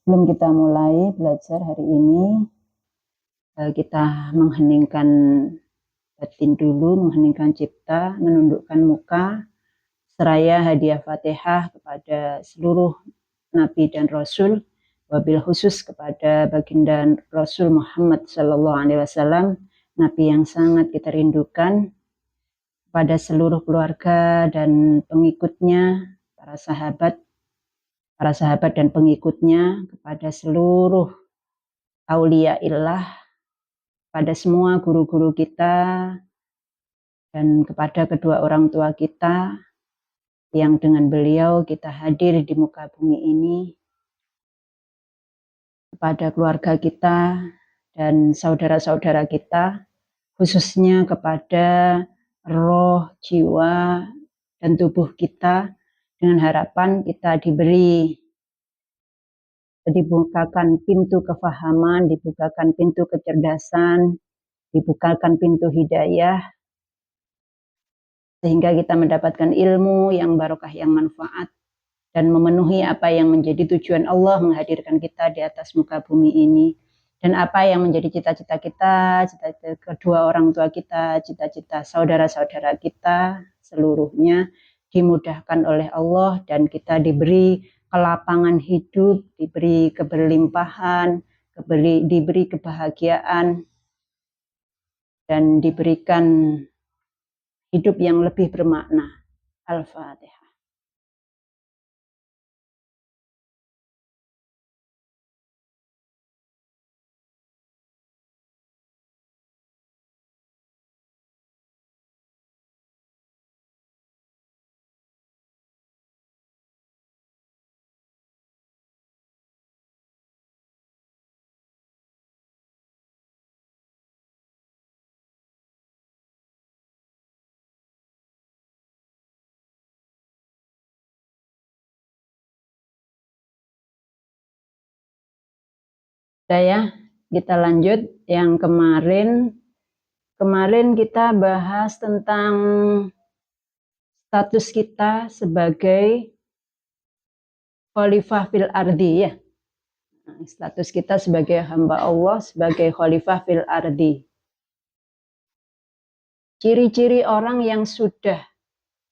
Sebelum kita mulai belajar hari ini, kita mengheningkan batin dulu, mengheningkan cipta, menundukkan muka, seraya hadiah Fatihah kepada seluruh Nabi dan Rasul, wabil khusus kepada baginda Rasul Muhammad Sallallahu Alaihi Wasallam, Nabi yang sangat kita rindukan, kepada seluruh keluarga dan pengikutnya, para sahabat dan pengikutnya, kepada seluruh aulia illah, pada semua guru-guru kita, dan kepada kedua orang tua kita yang dengan beliau kita hadir di muka bumi ini, kepada keluarga kita dan saudara-saudara kita, khususnya kepada roh, jiwa, dan tubuh kita, dengan harapan kita dibukakan pintu kefahaman, dibukakan pintu kecerdasan, dibukakan pintu hidayah, sehingga kita mendapatkan ilmu yang barokah, yang manfaat, dan memenuhi apa yang menjadi tujuan Allah menghadirkan kita di atas muka bumi ini, dan apa yang menjadi cita-cita kita, cita-cita kedua orang tua kita, cita-cita saudara-saudara kita seluruhnya dimudahkan oleh Allah, dan kita diberi kelapangan hidup, diberi keberlimpahan, diberi kebahagiaan, dan diberikan hidup yang lebih bermakna. Al-Fatihah. Saya, kita lanjut yang kemarin kita bahas tentang status kita sebagai khalifah fil ardi, ya. Status kita sebagai hamba Allah, sebagai khalifah fil ardi. Ciri-ciri orang yang sudah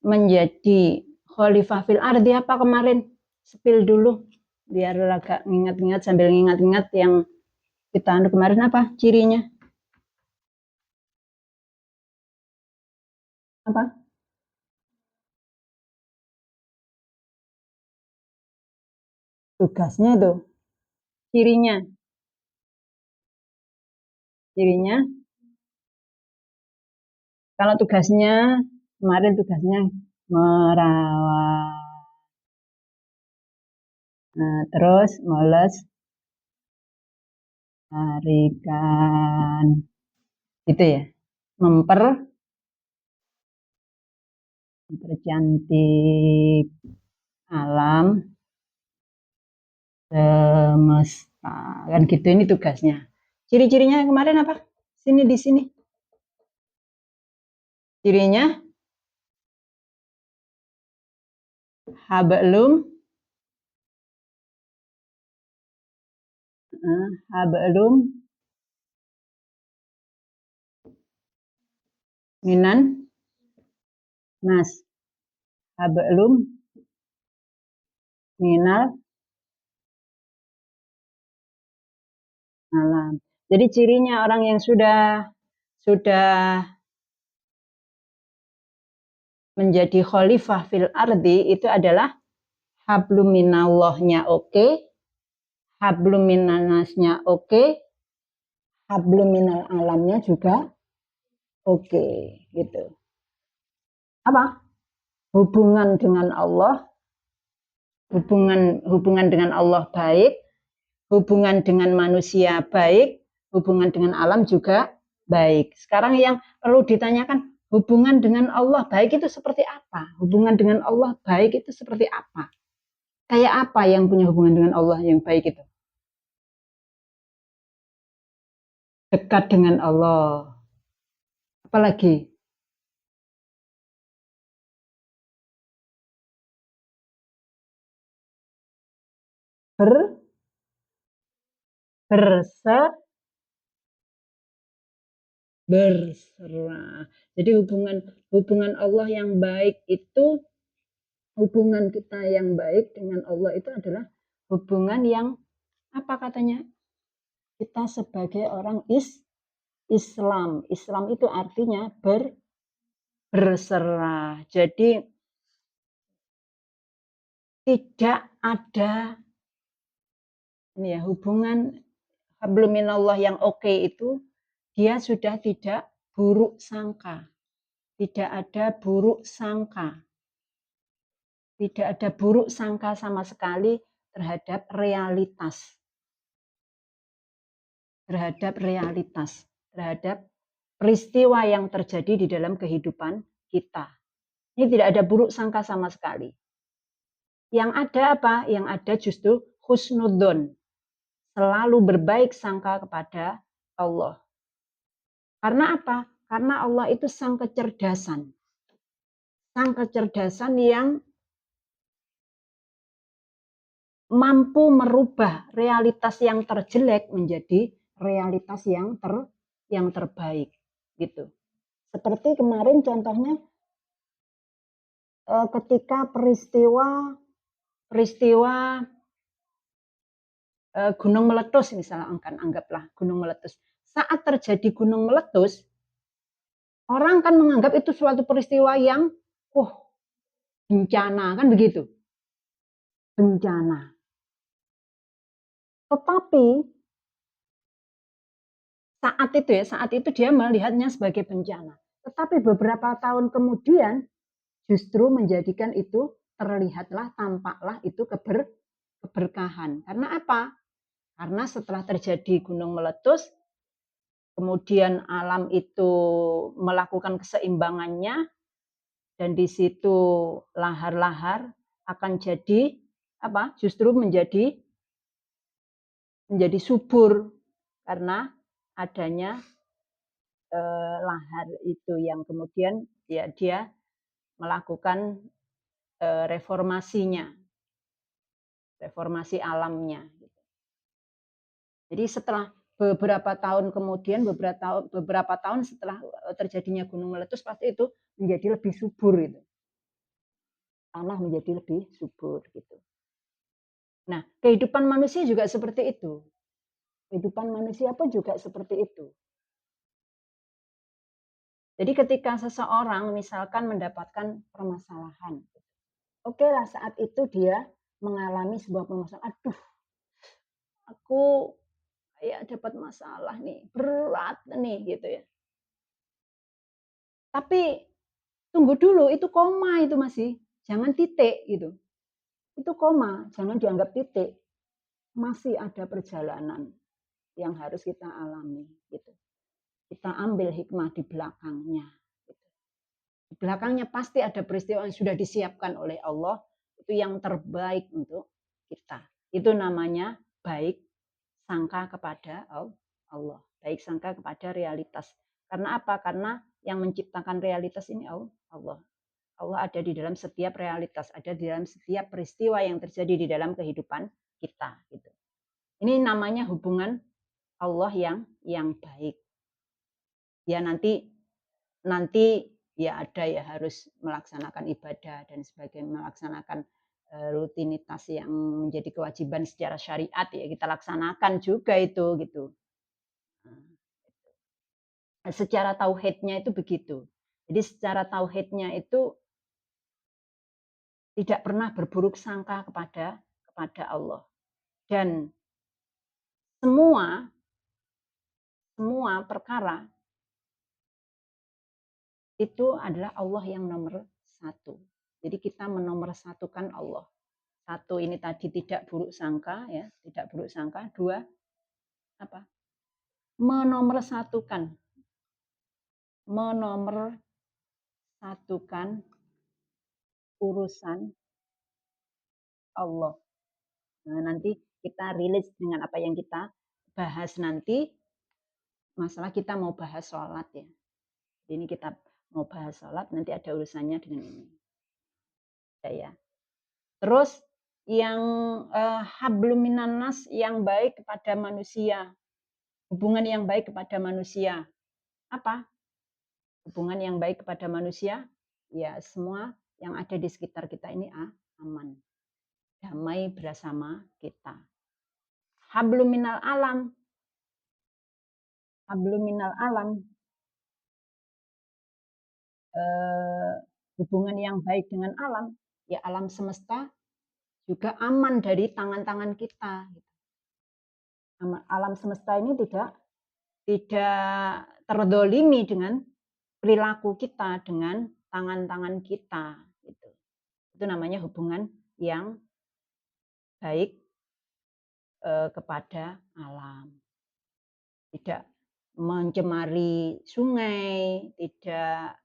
menjadi khalifah fil ardi apa kemarin? Spill dulu biar agak ingat-ingat, sambil ingat-ingat yang kita kemarin apa cirinya? Apa? Tugasnya tuh. Cirinya kalau tugasnya kemarin tugasnya merawat, terus melestarikan, gitu ya, mempercantik alam semesta, kan gitu. Ini tugasnya. Ciri-cirinya kemarin apa? Di sini cirinya hablum hablum minan nas, hablum minal alam. Jadi cirinya orang yang sudah menjadi khalifah fil ardi itu adalah hablum minallahnya oke, hablum minannasnya oke, hablum minal alamnya juga oke, gitu. Apa? Hubungan dengan Allah, hubungan dengan Allah baik, hubungan dengan manusia baik, hubungan dengan alam juga baik. Sekarang yang perlu ditanyakan, hubungan dengan Allah baik itu seperti apa? Hubungan dengan Allah baik itu seperti apa? Kayak apa yang punya hubungan dengan Allah yang baik itu? Dekat dengan Allah. Apalagi? berserah. Jadi hubungan Allah yang baik itu, hubungan kita yang baik dengan Allah itu adalah hubungan yang apa katanya? Kita sebagai orang Islam. Islam itu artinya berserah. Jadi tidak ada ini ya, hubungan hablum minallah yang oke itu dia sudah tidak buruk sangka. Tidak ada buruk sangka. Tidak ada buruk sangka sama sekali terhadap realitas. Terhadap peristiwa yang terjadi di dalam kehidupan kita. Ini tidak ada buruk sangka sama sekali. Yang ada apa? Yang ada justru husnudzon. Selalu berbaik sangka kepada Allah. Karena apa? Karena Allah itu sang kecerdasan. Sang kecerdasan yang mampu merubah realitas yang terjelek menjadi realitas yang terbaik gitu. Seperti kemarin contohnya ketika peristiwa gunung meletus misalnya, anggaplah gunung meletus. Saat terjadi gunung meletus, orang kan menganggap itu suatu peristiwa yang bencana, kan begitu. Bencana. Tetapi saat itu dia melihatnya sebagai bencana. Tetapi beberapa tahun kemudian justru menjadikan itu tampaklah itu keberkahan. Karena apa? Karena setelah terjadi gunung meletus, kemudian alam itu melakukan keseimbangannya, dan di situ lahar-lahar akan jadi apa? Justru menjadi subur karena adanya lahar itu yang kemudian ya dia melakukan reformasi alamnya. Jadi setelah beberapa tahun kemudian, beberapa tahun setelah terjadinya gunung meletus, pasti itu menjadi lebih subur itu. Tanah menjadi lebih subur gitu. Nah, kehidupan manusia juga seperti itu. Kehidupan manusia pun juga seperti itu. Jadi ketika seseorang misalkan mendapatkan permasalahan, oke lah saat itu dia mengalami sebuah permasalahan, aduh, aku ya dapat masalah nih, berat nih gitu ya. Tapi tunggu dulu, itu koma itu masih, jangan titik gitu. Itu koma, jangan dianggap titik. Masih ada perjalanan yang harus kita alami gitu. Kita ambil hikmah di belakangnya. Gitu. Di belakangnya pasti ada peristiwa yang sudah disiapkan oleh Allah, itu yang terbaik untuk kita. Itu namanya baik sangka kepada Allah. Baik sangka kepada realitas. Karena apa? Karena yang menciptakan realitas ini Allah. Allah ada di dalam setiap realitas, ada di dalam setiap peristiwa yang terjadi di dalam kehidupan kita. Gitu. Ini namanya hubungan Allah yang baik. Ya nanti ya ada ya harus melaksanakan ibadah dan sebagainya, melaksanakan rutinitas yang menjadi kewajiban secara syariat ya kita laksanakan juga itu gitu. Secara tauhidnya itu begitu. Jadi secara tauhidnya itu tidak pernah berburuk sangka kepada Allah. Dan semua perkara itu adalah Allah yang nomor satu. Jadi kita menomorsatukan Allah. Satu ini tadi tidak buruk sangka ya, tidak buruk sangka. Dua apa? Menomorsatukan urusan Allah. Nah, nanti kita rilis dengan apa yang kita bahas nanti. Masalah kita mau bahas sholat ya. Ini kita mau bahas sholat, nanti ada urusannya dengan ini. Ya. Terus yang hablum minan nas, yang baik kepada manusia, hubungan yang baik kepada manusia. Apa hubungan yang baik kepada manusia? Ya, semua yang ada di sekitar kita ini aman, damai bersama kita. Hablum minal alam, hablum minal alam, hubungan yang baik dengan alam, ya alam semesta juga aman dari tangan-tangan kita. Alam semesta ini tidak terdolimi dengan perilaku kita, dengan tangan-tangan kita. Gitu. Itu namanya hubungan yang baik kepada alam. Tidak mencemari sungai, tidak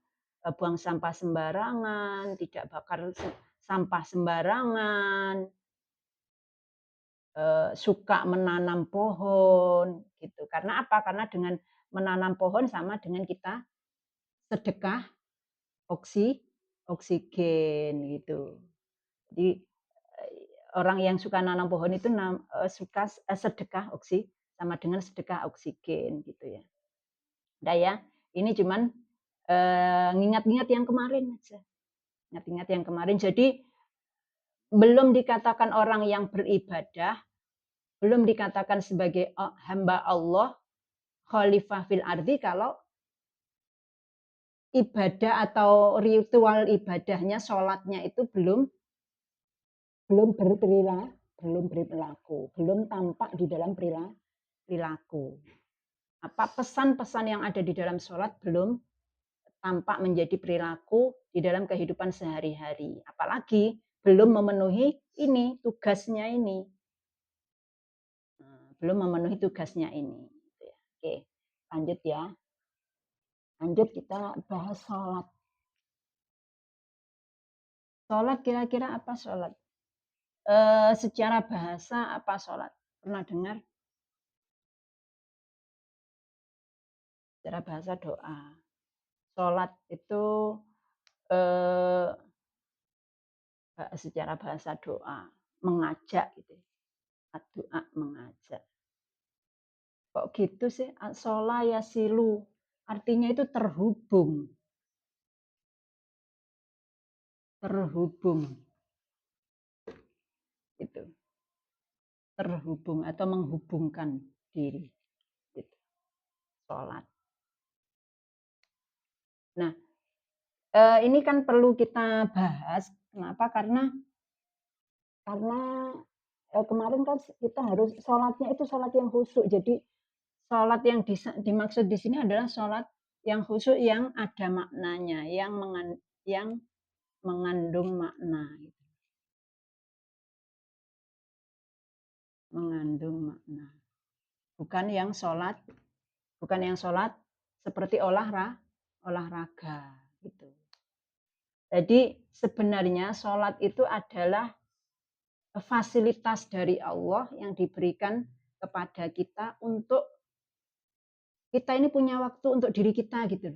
buang sampah sembarangan, tidak bakar sampah sembarangan, suka menanam pohon, gitu. Karena apa? Karena dengan menanam pohon sama dengan kita sedekah oksigen, gitu. Jadi orang yang suka nanam pohon itu suka sedekah sama dengan sedekah oksigen, gitu ya. Udah ya, ini cuman ngingat-ngingat yang kemarin aja. Ingat-ingat yang kemarin. Jadi belum dikatakan orang yang beribadah, belum dikatakan sebagai hamba Allah, khalifah fil ardi kalau ibadah atau ritual ibadahnya, sholatnya itu belum berperilaku, belum tampak di dalam perilaku. Apa pesan-pesan yang ada di dalam sholat belum tampak menjadi perilaku di dalam kehidupan sehari-hari. Apalagi belum memenuhi ini tugasnya ini. Belum memenuhi tugasnya ini. Oke, lanjut ya. Lanjut kita bahas sholat. Sholat kira-kira apa sholat? Secara bahasa apa sholat? Pernah dengar? Secara bahasa doa. Sholat itu secara bahasa doa, mengajak gitu. Doa mengajak. Kok gitu sih? Shola ya silu. Artinya itu terhubung. Terhubung. Itu. Terhubung atau menghubungkan diri. Gitu. Sholat. Nah, ini kan perlu kita bahas. Kenapa? Karena kemarin kan kita harus sholatnya itu sholat yang khusyuk. Jadi sholat yang dimaksud di sini adalah sholat yang khusyuk yang ada maknanya, yang mengandung makna. Mengandung makna. Bukan yang sholat seperti olahraga gitu. Jadi sebenarnya sholat itu adalah fasilitas dari Allah yang diberikan kepada kita untuk kita ini punya waktu untuk diri kita gitu.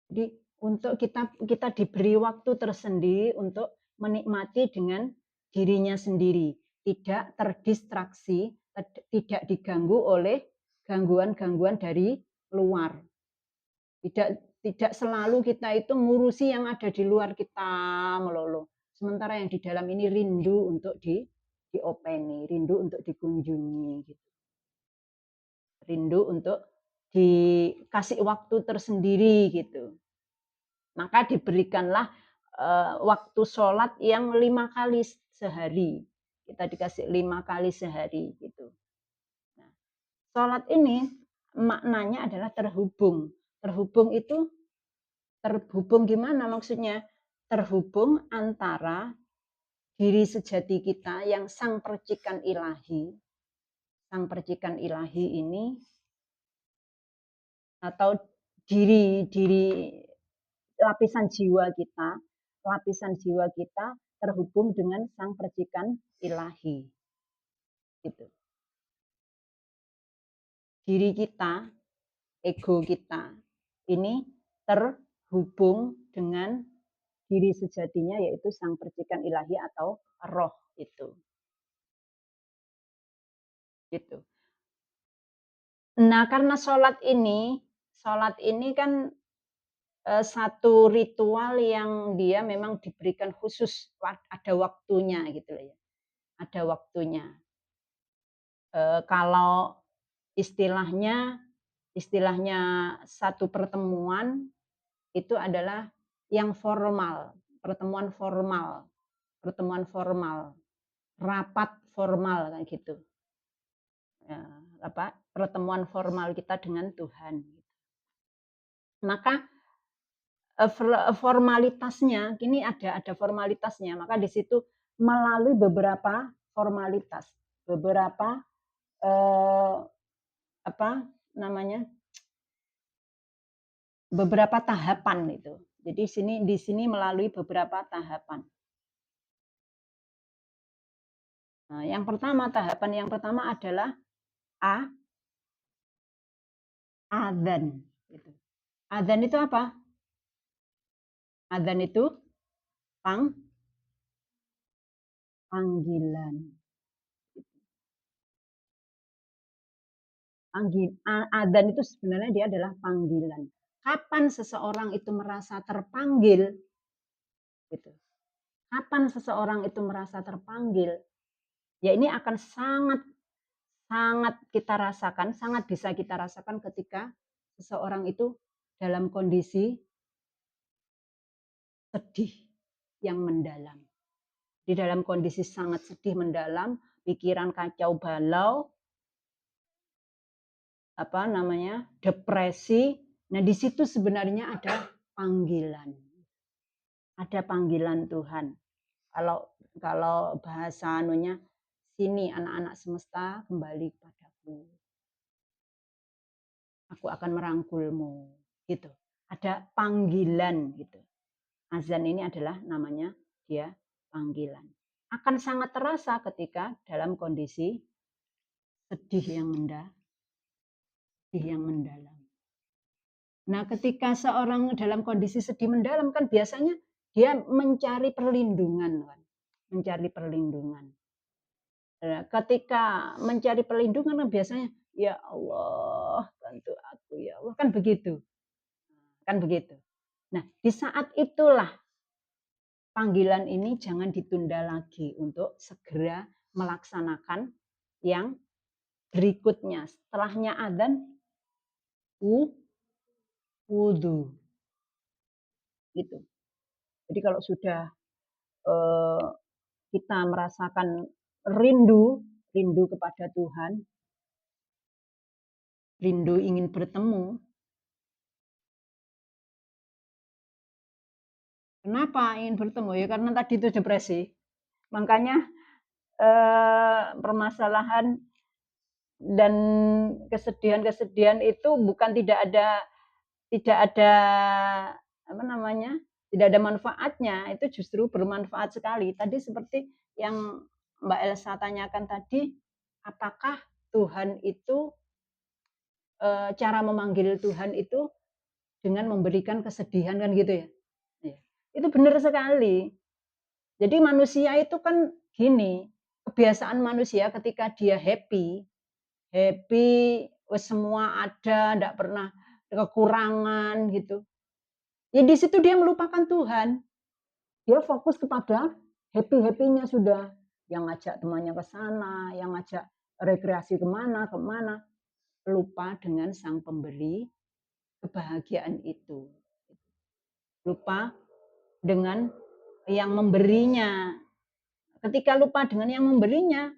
Jadi untuk kita diberi waktu tersendiri untuk menikmati dengan dirinya sendiri, tidak terdistraksi, tidak diganggu oleh gangguan-gangguan dari luar. Tidak selalu kita itu ngurusi yang ada di luar kita melulu. Sementara yang di dalam ini rindu untuk diopeni, rindu untuk dikunjungi gitu. Rindu untuk dikasih waktu tersendiri gitu. Maka diberikanlah waktu sholat yang 5 kali sehari. Kita dikasih 5 kali sehari gitu. Nah, sholat ini maknanya adalah terhubung. Terhubung itu terhubung gimana maksudnya? Terhubung antara diri sejati kita yang sang percikan ilahi. Sang percikan ilahi ini atau diri lapisan jiwa kita terhubung dengan sang percikan ilahi. Gitu. Diri kita, ego kita ini terhubung dengan diri sejatinya yaitu sang percikan ilahi atau roh. itu. Gitu. Nah, karena sholat ini kan, satu ritual yang dia memang diberikan khusus, ada waktunya gitu loh ya, ada waktunya. Kalau istilahnya istilahnya satu pertemuan itu adalah yang formal, pertemuan formal pertemuan formal, rapat formal kayak gitu. Pertemuan formal kita dengan Tuhan. Maka formalitasnya, ini ada formalitasnya, maka di situ melalui beberapa formalitas, beberapa eh, apa namanya, beberapa tahapan itu. Jadi di sini melalui beberapa tahapan. Nah, tahapan yang pertama adalah adzan. Gitu. Adzan itu apa? Adzan itu panggilan. Adzan itu sebenarnya dia adalah panggilan. Kapan seseorang itu merasa terpanggil, gitu. Kapan seseorang itu merasa terpanggil, ya ini akan sangat sangat kita rasakan, sangat bisa kita rasakan ketika seseorang itu dalam kondisi sedih yang mendalam. Di dalam kondisi sangat sedih mendalam, pikiran kacau balau, depresi. Nah, di situ sebenarnya ada panggilan. Ada panggilan Tuhan. Kalau bahasa anunya, sini anak-anak semesta kembali padaku. Aku akan merangkulmu, gitu. Ada panggilan gitu. Azan ini adalah namanya dia panggilan. Akan sangat terasa ketika dalam kondisi sedih yang mendalam. Nah, ketika seorang dalam kondisi sedih mendalam kan biasanya dia mencari perlindungan kan. Mencari perlindungan. Ketika mencari perlindungan kan biasanya, ya Allah, bantu aku ya Allah, kan begitu. Kan begitu. Nah, di saat itulah panggilan ini jangan ditunda lagi untuk segera melaksanakan yang berikutnya. Setelahnya adzan, wudu. Gitu. Jadi kalau sudah kita merasakan rindu kepada Tuhan, rindu ingin bertemu. Kenapa ingin bertemu? Ya karena tadi itu depresi. Makanya permasalahan dan kesedihan-kesedihan itu bukan tidak ada tidak ada manfaatnya, itu justru bermanfaat sekali. Tadi seperti yang Mbak Elsa tanyakan tadi, apakah Tuhan itu cara memanggil Tuhan itu dengan memberikan kesedihan kan gitu ya? Itu benar sekali. Jadi manusia itu kan gini, kebiasaan manusia ketika dia happy, semua ada, enggak pernah kekurangan gitu. Ya di situ dia melupakan Tuhan. Dia fokus kepada happy-happynya sudah. Yang ngajak temannya ke sana, yang ngajak rekreasi kemana. Lupa dengan sang pemberi kebahagiaan itu. Lupa dengan yang memberinya. Ketika lupa dengan yang memberinya,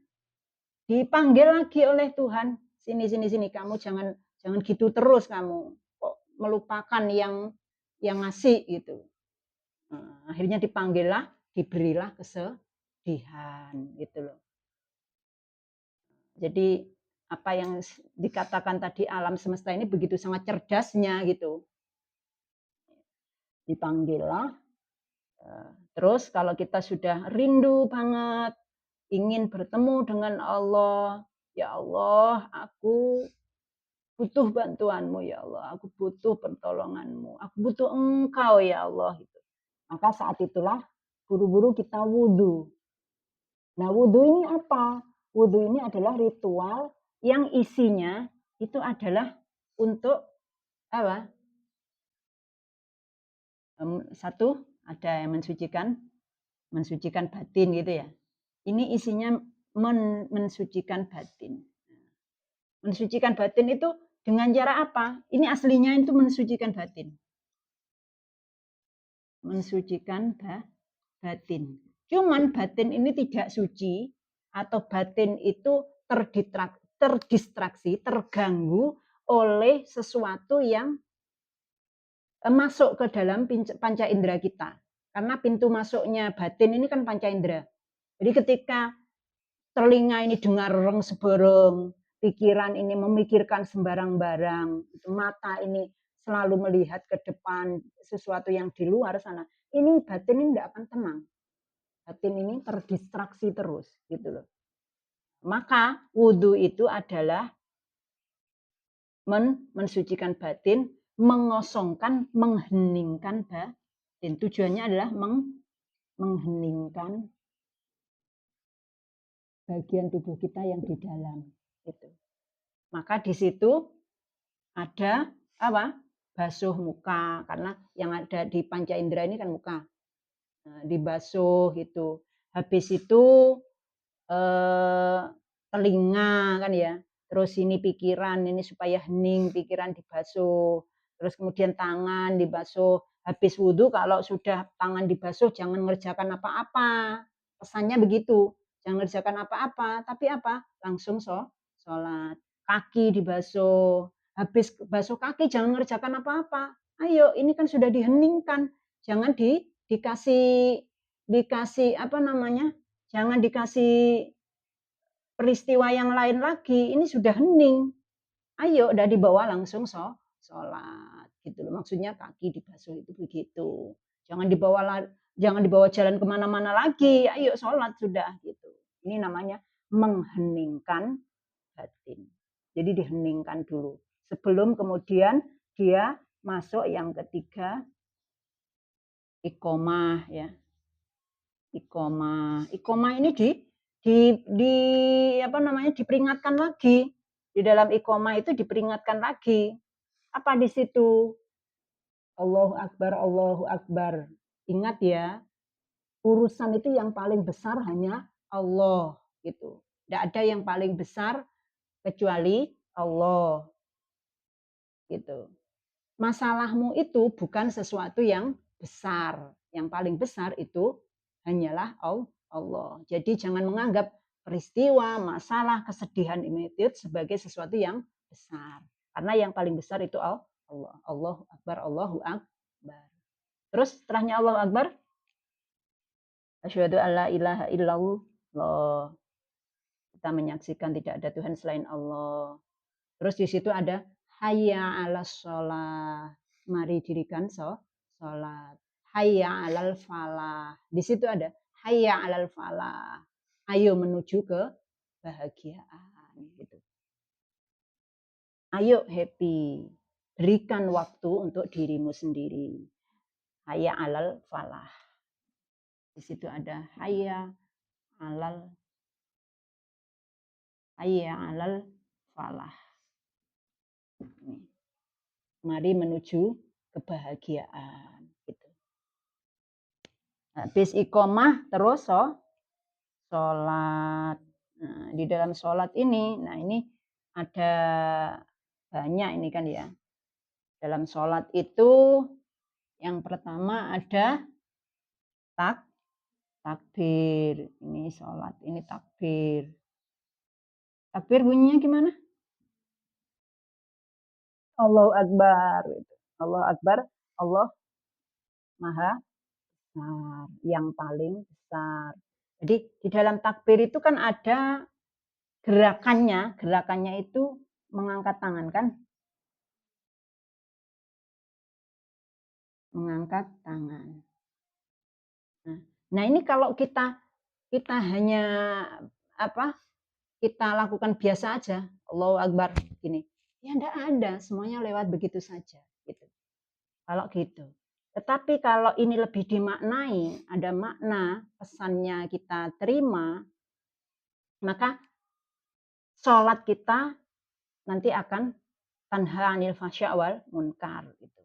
dipanggil lagi oleh Tuhan. Sini, kamu jangan gitu terus kamu. Kok melupakan yang ngasih gitu. Nah, akhirnya diberilah kesedihan gitu loh. Jadi apa yang dikatakan tadi alam semesta ini begitu sangat cerdasnya gitu. Dipanggillah. Terus kalau kita sudah rindu banget, ingin bertemu dengan Allah, ya Allah, aku butuh bantuanmu ya Allah, aku butuh pertolonganmu, aku butuh engkau ya Allah. Gitu. Maka saat itulah buru-buru kita wudhu. Nah, wudhu ini apa? Wudhu ini adalah ritual yang isinya itu adalah untuk apa? Satu, ada yang mensucikan batin gitu ya. Ini isinya mensucikan batin. Mensucikan batin itu dengan cara apa? Ini aslinya itu mensucikan batin. Mensucikan batin. Cuman batin ini tidak suci atau batin itu terdistraksi, terganggu oleh sesuatu yang masuk ke dalam panca indera kita. Karena pintu masuknya batin ini kan panca indera. Jadi ketika telinga ini dengar reng sebereng, pikiran ini memikirkan sembarang-barang, mata ini selalu melihat ke depan sesuatu yang di luar sana, ini batin ini tidak akan tenang. Batin ini terdistraksi terus, gitu loh. Maka wudhu itu adalah mensucikan batin, mengosongkan, mengheningkan batin. Tujuannya adalah mengheningkan bagian tubuh kita yang di dalam. Gitu. Maka di situ ada apa? Basuh muka, karena yang ada di panca indera ini kan muka. Nah, dibasuh gitu. Habis itu telinga kan ya. Terus ini pikiran, ini supaya hening, pikiran dibasuh. Terus kemudian tangan dibasuh. Habis wudhu kalau sudah tangan dibasuh jangan ngerjakan apa-apa. Pesannya begitu. Jangan ngerjakan apa-apa, tapi apa? Langsung sholat. Kaki dibasuh. Habis basuh kaki jangan ngerjakan apa-apa. Ayo, ini kan sudah diheningkan. Jangan dikasih apa namanya? Jangan dikasih peristiwa yang lain lagi. Ini sudah hening. Ayo, udah dibawa langsung sholat gitu loh. Maksudnya kaki dibasuh itu begitu. Jangan dibawa jalan kemana-mana lagi. Ayo sholat sudah gitu. Ini namanya mengheningkan batin. Jadi diheningkan dulu. Sebelum kemudian dia masuk yang ketiga, iqomah ya. Iqomah ini di apa namanya diperingatkan lagi. Di dalam iqomah itu diperingatkan lagi. Apa di situ? Allahu Akbar, Allahu Akbar. Ingat ya, urusan itu yang paling besar hanya Allah gitu. Tidak ada yang paling besar kecuali Allah gitu. Masalahmu itu bukan sesuatu yang besar. Yang paling besar itu hanyalah Allah. Jadi jangan menganggap peristiwa, masalah, kesedihan ini sebagai sesuatu yang besar. Karena yang paling besar itu Allah. Allahu Akbar, Allahu Akbar. Terus setelahnya Allahu Akbar, asyhadu alla ilaha illallah. Kita menyaksikan tidak ada Tuhan selain Allah. Terus di situ ada hayya 'alas shalah. Mari dirikan sholat. Hayya 'alal falah. Di situ ada hayya 'alal falah. Ayo menuju ke kebahagiaan gitu. Ayo happy. Berikan waktu untuk dirimu sendiri. Hayya 'alal falah. Di situ ada hayya 'alal falah. Mari menuju kebahagiaan gitu. Habis iqomah terus sholat. Nah, di dalam sholat ini, nah ini ada banyak ini kan ya. Dalam sholat itu yang pertama ada takbir. Ini sholat, ini takbir. Takbir bunyinya gimana? Allahu Akbar. Allahu Akbar, Allah Maha Besar, yang paling besar. Jadi di dalam takbir itu kan ada gerakannya itu mengangkat tangan kan? Mengangkat tangan. Nah, ini kalau kita hanya apa? Kita lakukan biasa aja, Allahu Akbar gini. Ya enggak ada, semuanya lewat begitu saja gitu. Kalau gitu. Tetapi kalau ini lebih dimaknai, ada makna pesannya kita terima, Maka sholat kita nanti akan tanha anil fasya wal munkar gitu.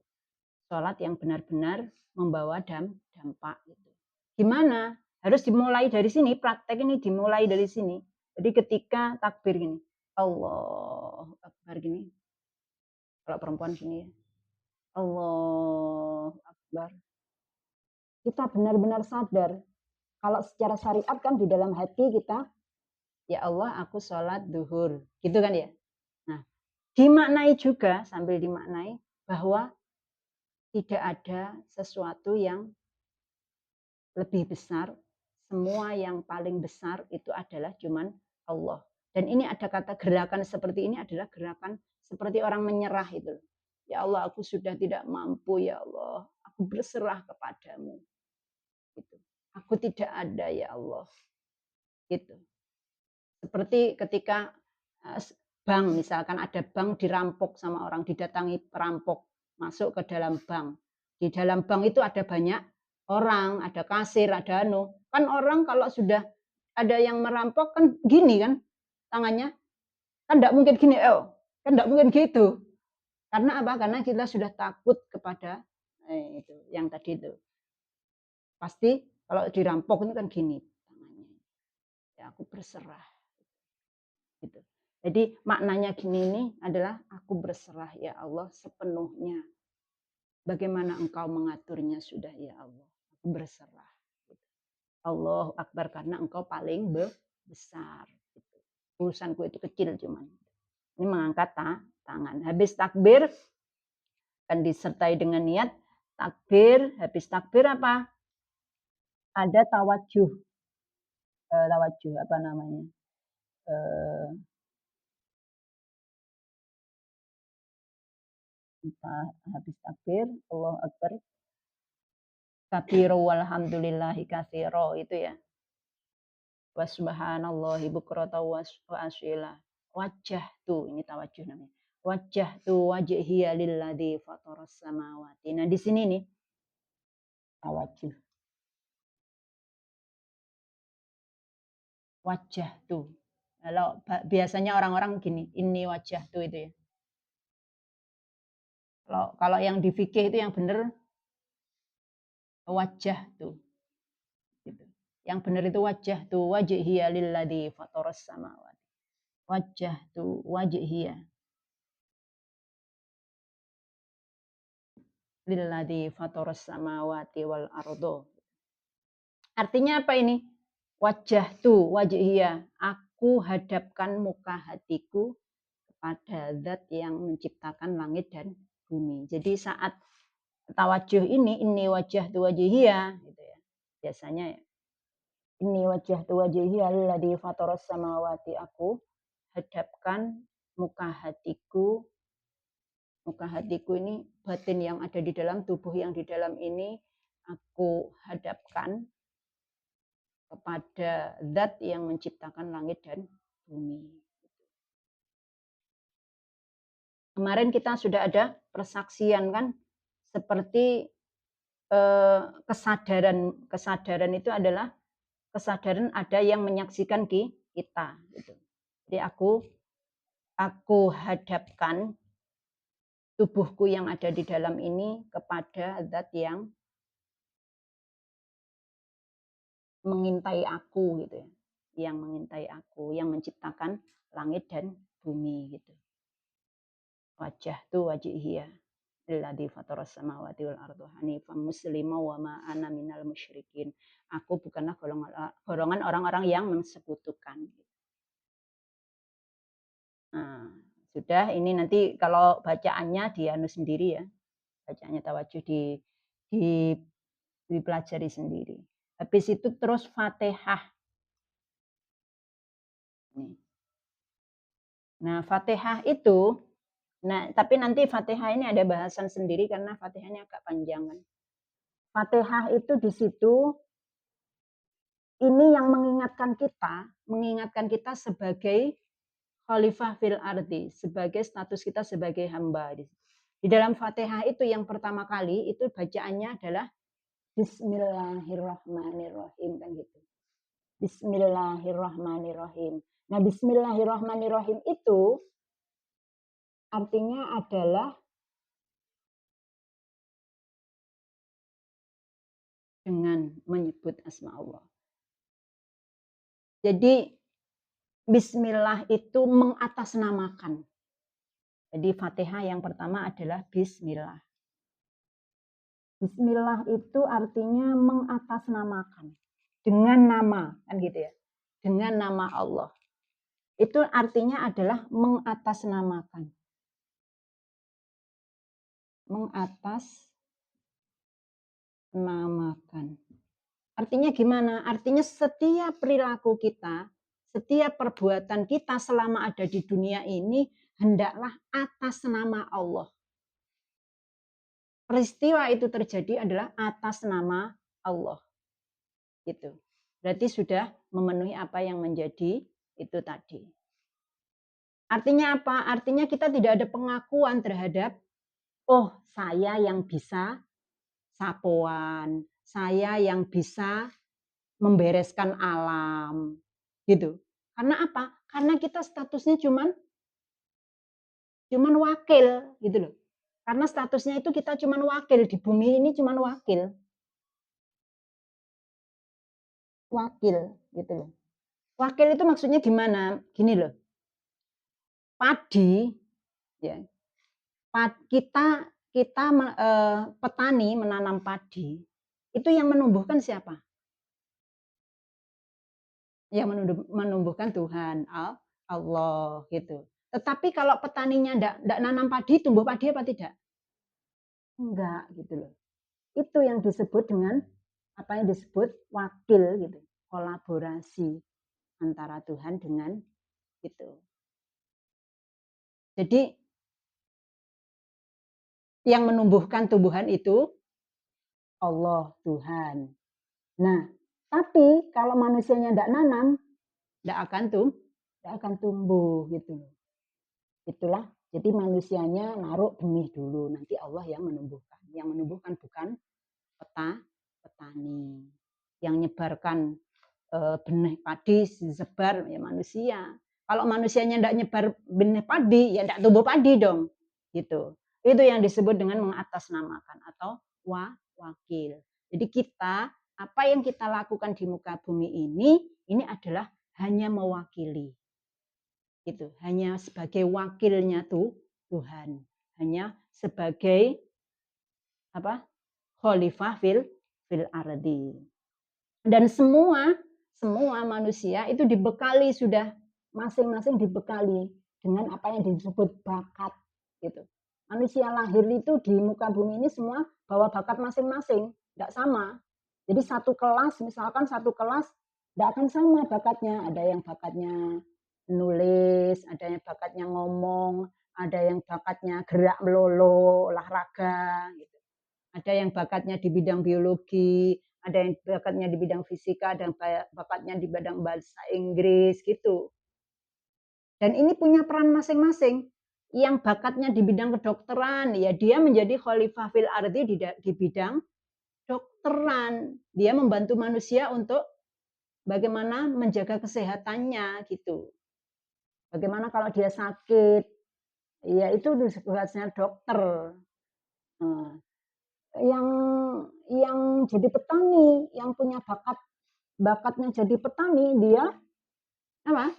Sholat yang benar-benar membawa dampak gitu. Gimana? Harus dimulai dari sini, praktek ini dimulai dari sini. Jadi ketika takbir gini, Allah Akbar gini. Kalau perempuan gini ya. Allah Akbar. Kita benar-benar sadar. Kalau secara syariat kan di dalam hati kita, ya Allah aku sholat duhur. Gitu kan ya. Nah, dimaknai juga sambil dimaknai bahwa tidak ada sesuatu yang lebih besar. Semua yang paling besar itu adalah cuman Allah. Dan ini ada kata gerakan seperti ini adalah gerakan seperti orang menyerah itu. Ya Allah, aku sudah tidak mampu ya Allah. Aku berserah kepadamu. Gitu. Aku tidak ada ya Allah. Gitu. Seperti ketika bank, misalkan ada bank dirampok sama orang, didatangi perampok, masuk ke dalam bank. Di dalam bank itu ada banyak orang, ada kasir, ada anu. Kan orang kalau sudah ada yang merampok kan gini kan tangannya. Kan enggak mungkin gini, kan enggak mungkin gitu. Karena apa? Karena kita sudah takut kepada itu, yang tadi itu. Pasti kalau dirampok ini kan gini tangannya. Ya aku berserah. Gitu. Jadi maknanya gini ini adalah aku berserah ya Allah sepenuhnya. Bagaimana engkau mengaturnya sudah ya Allah. Aku berserah. Allahu Akbar karena engkau paling besar. Gitu. Urusanku itu kecil cuman. Ini mengangkat tangan. Habis takbir kan disertai dengan niat takbir. Habis takbir apa? Ada tawajuh. Tawajuh apa namanya? Habis takbir, Allahu Akbar. Kabiru walhamdulillahi katsiro itu ya. Wa subhanallahi bukrata wa asila. Wajah tuh ini tawajuh namanya. Wajah tuh wajhiya lilladzi fataras samawati. Nah, di sini nih tawajuh. Wajah tuh. Kalau biasanya orang-orang gini, ini wajah tuh itu ya. Kalau yang di fikih itu yang benar wajah tuh. Gitu. Yang benar itu wajah tuh wajhiya lilladzi fataras samawati. Wajah tuh wajhiya lilladzi fataras samawati wal ardo. Artinya apa ini? Wajah tuh wajhiya. Aku hadapkan muka hatiku kepada zat yang menciptakan langit dan bumi. Jadi saat tawajuh ini wajah tu wajhiya gitu ya. Biasanya ya. Ini wajah tu wajhiya alladzi fataras samawati. Aku hadapkan muka hatiku ini batin yang ada di dalam tubuh yang di dalam ini aku hadapkan kepada zat yang menciptakan langit dan bumi. Kemarin kita sudah ada persaksian kan seperti kesadaran itu adalah kesadaran ada yang menyaksikan kita gitu. Jadi aku hadapkan tubuhku yang ada di dalam ini kepada zat yang mengintai aku gitu ya. Yang mengintai aku, yang menciptakan langit dan bumi gitu. Wajah tu wajihiyah alladzi fataras samawati wal arda hanifan muslima wa ma ana minal musyrikin. Aku bukanlah golongan orang-orang yang mensekutukan. Nah, sudah ini nanti kalau bacaannya dianu sendiri ya. Bacaannya tawajuh di dipelajari sendiri. Habis itu terus Fatihah. Nah, Fatihah itu tapi nanti Fatihah ini ada bahasan sendiri karena Fatihah ini agak panjangan. Fatihah itu di situ ini yang mengingatkan kita sebagai khalifah fil ardi, sebagai status kita sebagai hamba. Di dalam Fatihah itu yang pertama kali itu bacaannya adalah Bismillahirrahmanirrahim kan gitu. Bismillahirrahmanirrahim. Nah, Bismillahirrahmanirrahim itu artinya adalah dengan menyebut asma Allah. Jadi Bismillah itu mengatasnamakan. Jadi Fatihah yang pertama adalah Bismillah. Bismillah itu artinya mengatasnamakan. Dengan nama, kan gitu ya. Dengan nama Allah. Itu artinya adalah mengatasnamakan. Mengatasnamakan. Artinya gimana? Artinya setiap perilaku kita, setiap perbuatan kita selama ada di dunia ini, hendaklah atas nama Allah. Peristiwa itu terjadi adalah atas nama Allah. Gitu. Berarti sudah memenuhi apa yang menjadi itu tadi. Artinya apa? Artinya kita tidak ada pengakuan terhadap, oh saya yang bisa sapuan, saya yang bisa membereskan alam, gitu. Karena apa? Karena kita statusnya cuman wakil, gitu loh. Karena statusnya itu kita cuman wakil di bumi ini, cuman wakil, gitu loh. Wakil itu maksudnya gimana? Gini loh, padi, ya, kita petani menanam padi, itu yang menumbuhkan siapa? Yang menumbuhkan Tuhan, Allah gitu. Tetapi kalau petaninya enggak nanam padi, tumbuh padi apa tidak? Enggak gitu loh. Itu yang disebut dengan apa yang disebut wakil gitu. Kolaborasi antara Tuhan dengan itu. Jadi yang menumbuhkan tumbuhan itu Allah, Tuhan. Nah, tapi kalau manusianya enggak nanam, enggak akan tumbuh gitu. Itulah, jadi manusianya naruh benih dulu, nanti Allah yang menumbuhkan. Yang menumbuhkan bukan petani. Yang nyebarkan benih padi disebar ya manusia. Kalau manusianya enggak nyebar benih padi, ya enggak tumbuh padi dong. Gitu. Itu yang disebut dengan mengatasnamakan atau wakil. Jadi kita, apa yang kita lakukan di muka bumi ini adalah hanya mewakili. Gitu, hanya sebagai wakilnya Tuhan, hanya sebagai apa? Khalifah fil ardi. Dan semua manusia itu dibekali sudah masing-masing dibekali dengan apa yang disebut bakat gitu. Manusia lahir itu di muka bumi ini semua bawa bakat masing-masing, tidak sama. Jadi satu kelas, misalkan satu kelas tidak akan sama bakatnya. Ada yang bakatnya nulis, ada yang bakatnya ngomong, ada yang bakatnya gerak melolo, olahraga gitu. Ada yang bakatnya di bidang biologi, ada yang bakatnya di bidang fisika, ada yang bakatnya di bidang bahasa Inggris gitu. Dan ini punya peran masing-masing. Yang bakatnya di bidang kedokteran, ya dia menjadi khalifah fil ardi di bidang dokteran. Dia membantu manusia untuk bagaimana menjaga kesehatannya gitu. Bagaimana kalau dia sakit, ya itu tugasnya dokter. Nah, yang jadi petani, yang punya bakatnya jadi petani, dia apa?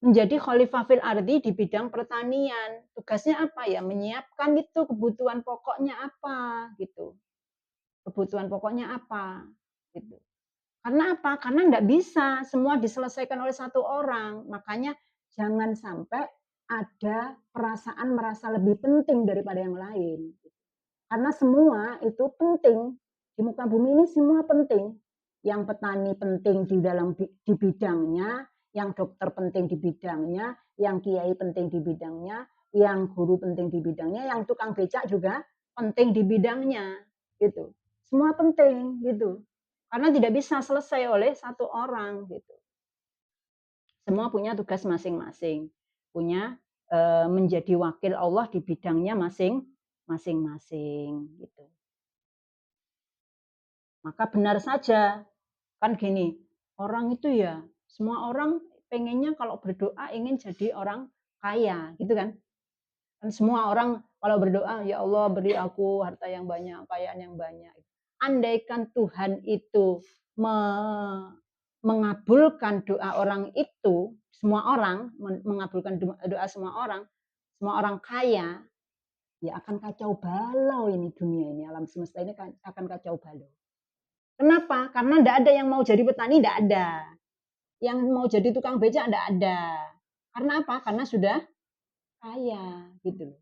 Menjadi khalifah fil ardi di bidang pertanian. Tugasnya apa ya? Menyiapkan itu kebutuhan pokoknya apa gitu. Kebutuhan pokoknya apa gitu. Karena apa? Karena enggak bisa semua diselesaikan oleh satu orang. Makanya jangan sampai ada perasaan merasa lebih penting daripada yang lain. Karena semua itu penting. Di muka bumi ini semua penting. Yang petani penting di bidangnya, yang dokter penting di bidangnya, yang kiai penting di bidangnya, yang guru penting di bidangnya, yang tukang becak juga penting di bidangnya. Gitu. Semua penting gitu. Karena tidak bisa selesai oleh satu orang gitu. Semua punya tugas masing-masing. Punya menjadi wakil Allah di bidangnya masing-masing gitu. Maka benar saja, kan gini, Orang itu ya, semua orang pengennya kalau berdoa ingin jadi orang kaya, gitu kan. Kan semua orang kalau berdoa, "Ya Allah beri aku harta yang banyak, kekayaan yang banyak." Andaikan Tuhan itu me mengabulkan doa orang itu, semua orang mengabulkan doa semua orang kaya, ya akan kacau balau ini dunia ini, alam semesta ini akan kacau balau. Kenapa? Karena ndak ada yang mau jadi petani, ndak ada. Yang mau jadi tukang becak ndak ada. Karena apa? Karena sudah kaya, gitu loh.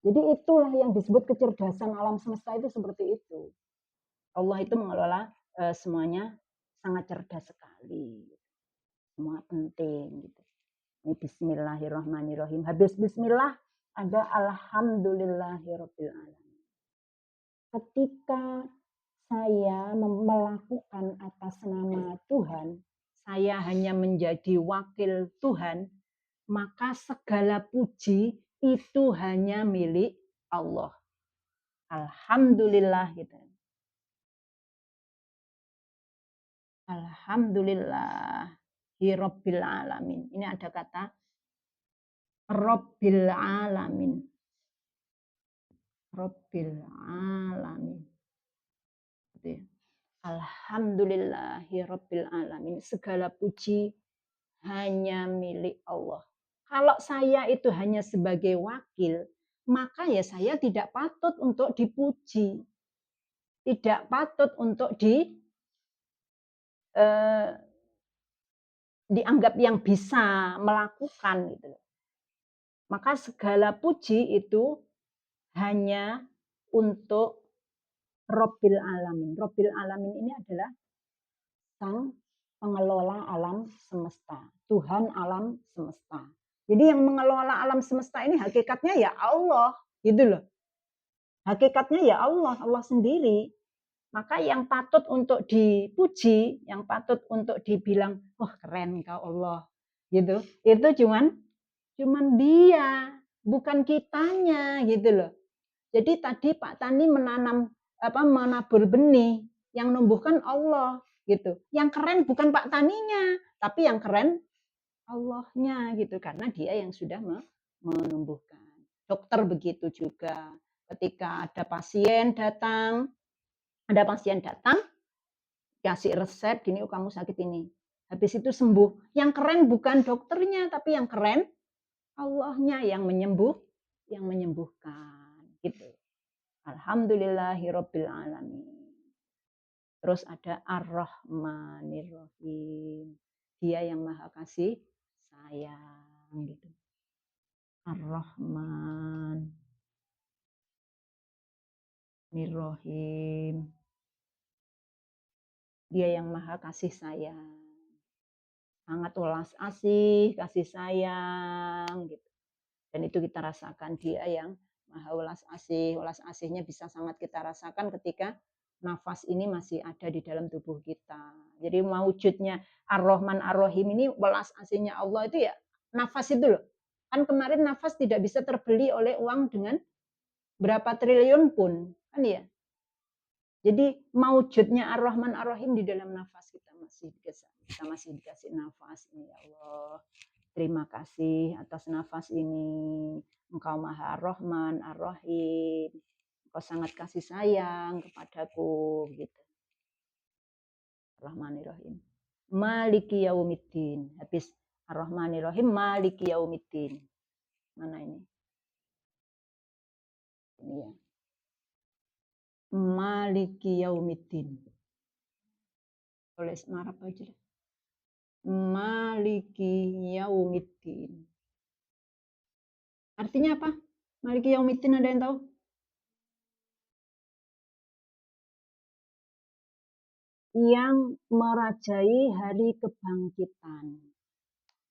Jadi itulah yang disebut kecerdasan alam semesta itu seperti itu. Allah itu mengelola semuanya sangat cerdas sekali. Semua penting gitu. Ini bismillahirrahmanirrahim. Habis bismillah ada alhamdulillahirabbil alamin. Ketika saya melakukan atas nama Tuhan, saya hanya menjadi wakil Tuhan, maka segala puji itu hanya milik Allah. Alhamdulillah gitu. Alhamdulillah Rabbil alamin. Ini ada kata Rabbil alamin. Rabbil alamin. Gitu ya. Alhamdulillahi Rabbil alamin. Segala puji hanya milik Allah. Kalau saya itu hanya sebagai wakil, maka ya saya tidak patut untuk dipuji. Tidak patut untuk eh, dianggap yang bisa melakukan gitu. Maka segala puji itu hanya untuk Rabbil alamin. Rabbil alamin ini adalah sang pengelola alam semesta, Tuhan alam semesta. Jadi yang mengelola alam semesta ini hakikatnya ya Allah, gitu loh. Hakikatnya ya Allah, Allah sendiri. Maka yang patut untuk dipuji, yang patut untuk dibilang, wah keren kau Allah, gitu. Itu cuman dia, bukan kitanya, gitu loh. Jadi tadi Pak Tani menabur benih, yang numbuhkan Allah, gitu. Yang keren bukan Pak Taninya, tapi yang keren Allahnya, gitu. Karena dia yang sudah menumbuhkan. Dokter begitu juga. Ketika ada pasien datang, kasih resep, gini, oh kamu sakit ini. Habis itu sembuh. Yang keren bukan dokternya, tapi yang keren Allahnya yang menyembuhkan. Gitu. Alhamdulillahirabbil alamin. Terus ada Ar-Rahmanir-Rahim. Dia yang Maha Kasih Sayang gitu. Ar-Rahmanir-Rahim. Dia yang Maha Kasih Sayang. Sangat welas asih, kasih sayang gitu. Dan itu kita rasakan dia yang Maha welas asih. Welas asihnya bisa sangat kita rasakan ketika nafas ini masih ada di dalam tubuh kita. Jadi wujudnya Ar-Rahman Ar-Rahim ini welas asihnya Allah itu ya nafas itu loh. Kan kemarin nafas tidak bisa terbeli oleh uang dengan berapa triliun pun, kan ya. Jadi wujudnya Ar-Rahman Ar-Rahim di dalam nafas kita masih dikasih nafas ini ya Allah. Terima kasih atas nafas ini. Engkau Maha Rahman Ar-Rahim. Engkau sangat kasih sayang kepadaku gitu. Ar-Rahmanir-Rahim. Maliki yaumiddin. Habis Ar-Rahmanir-Rahim Maliki yaumiddin. Mana ini? Ini ya. Maliki yaumiddin. Tulis Arab aja. Maliki yaumiddin. Artinya apa? Maliki yaumiddin ada yang tahu? Yang merajai hari kebangkitan.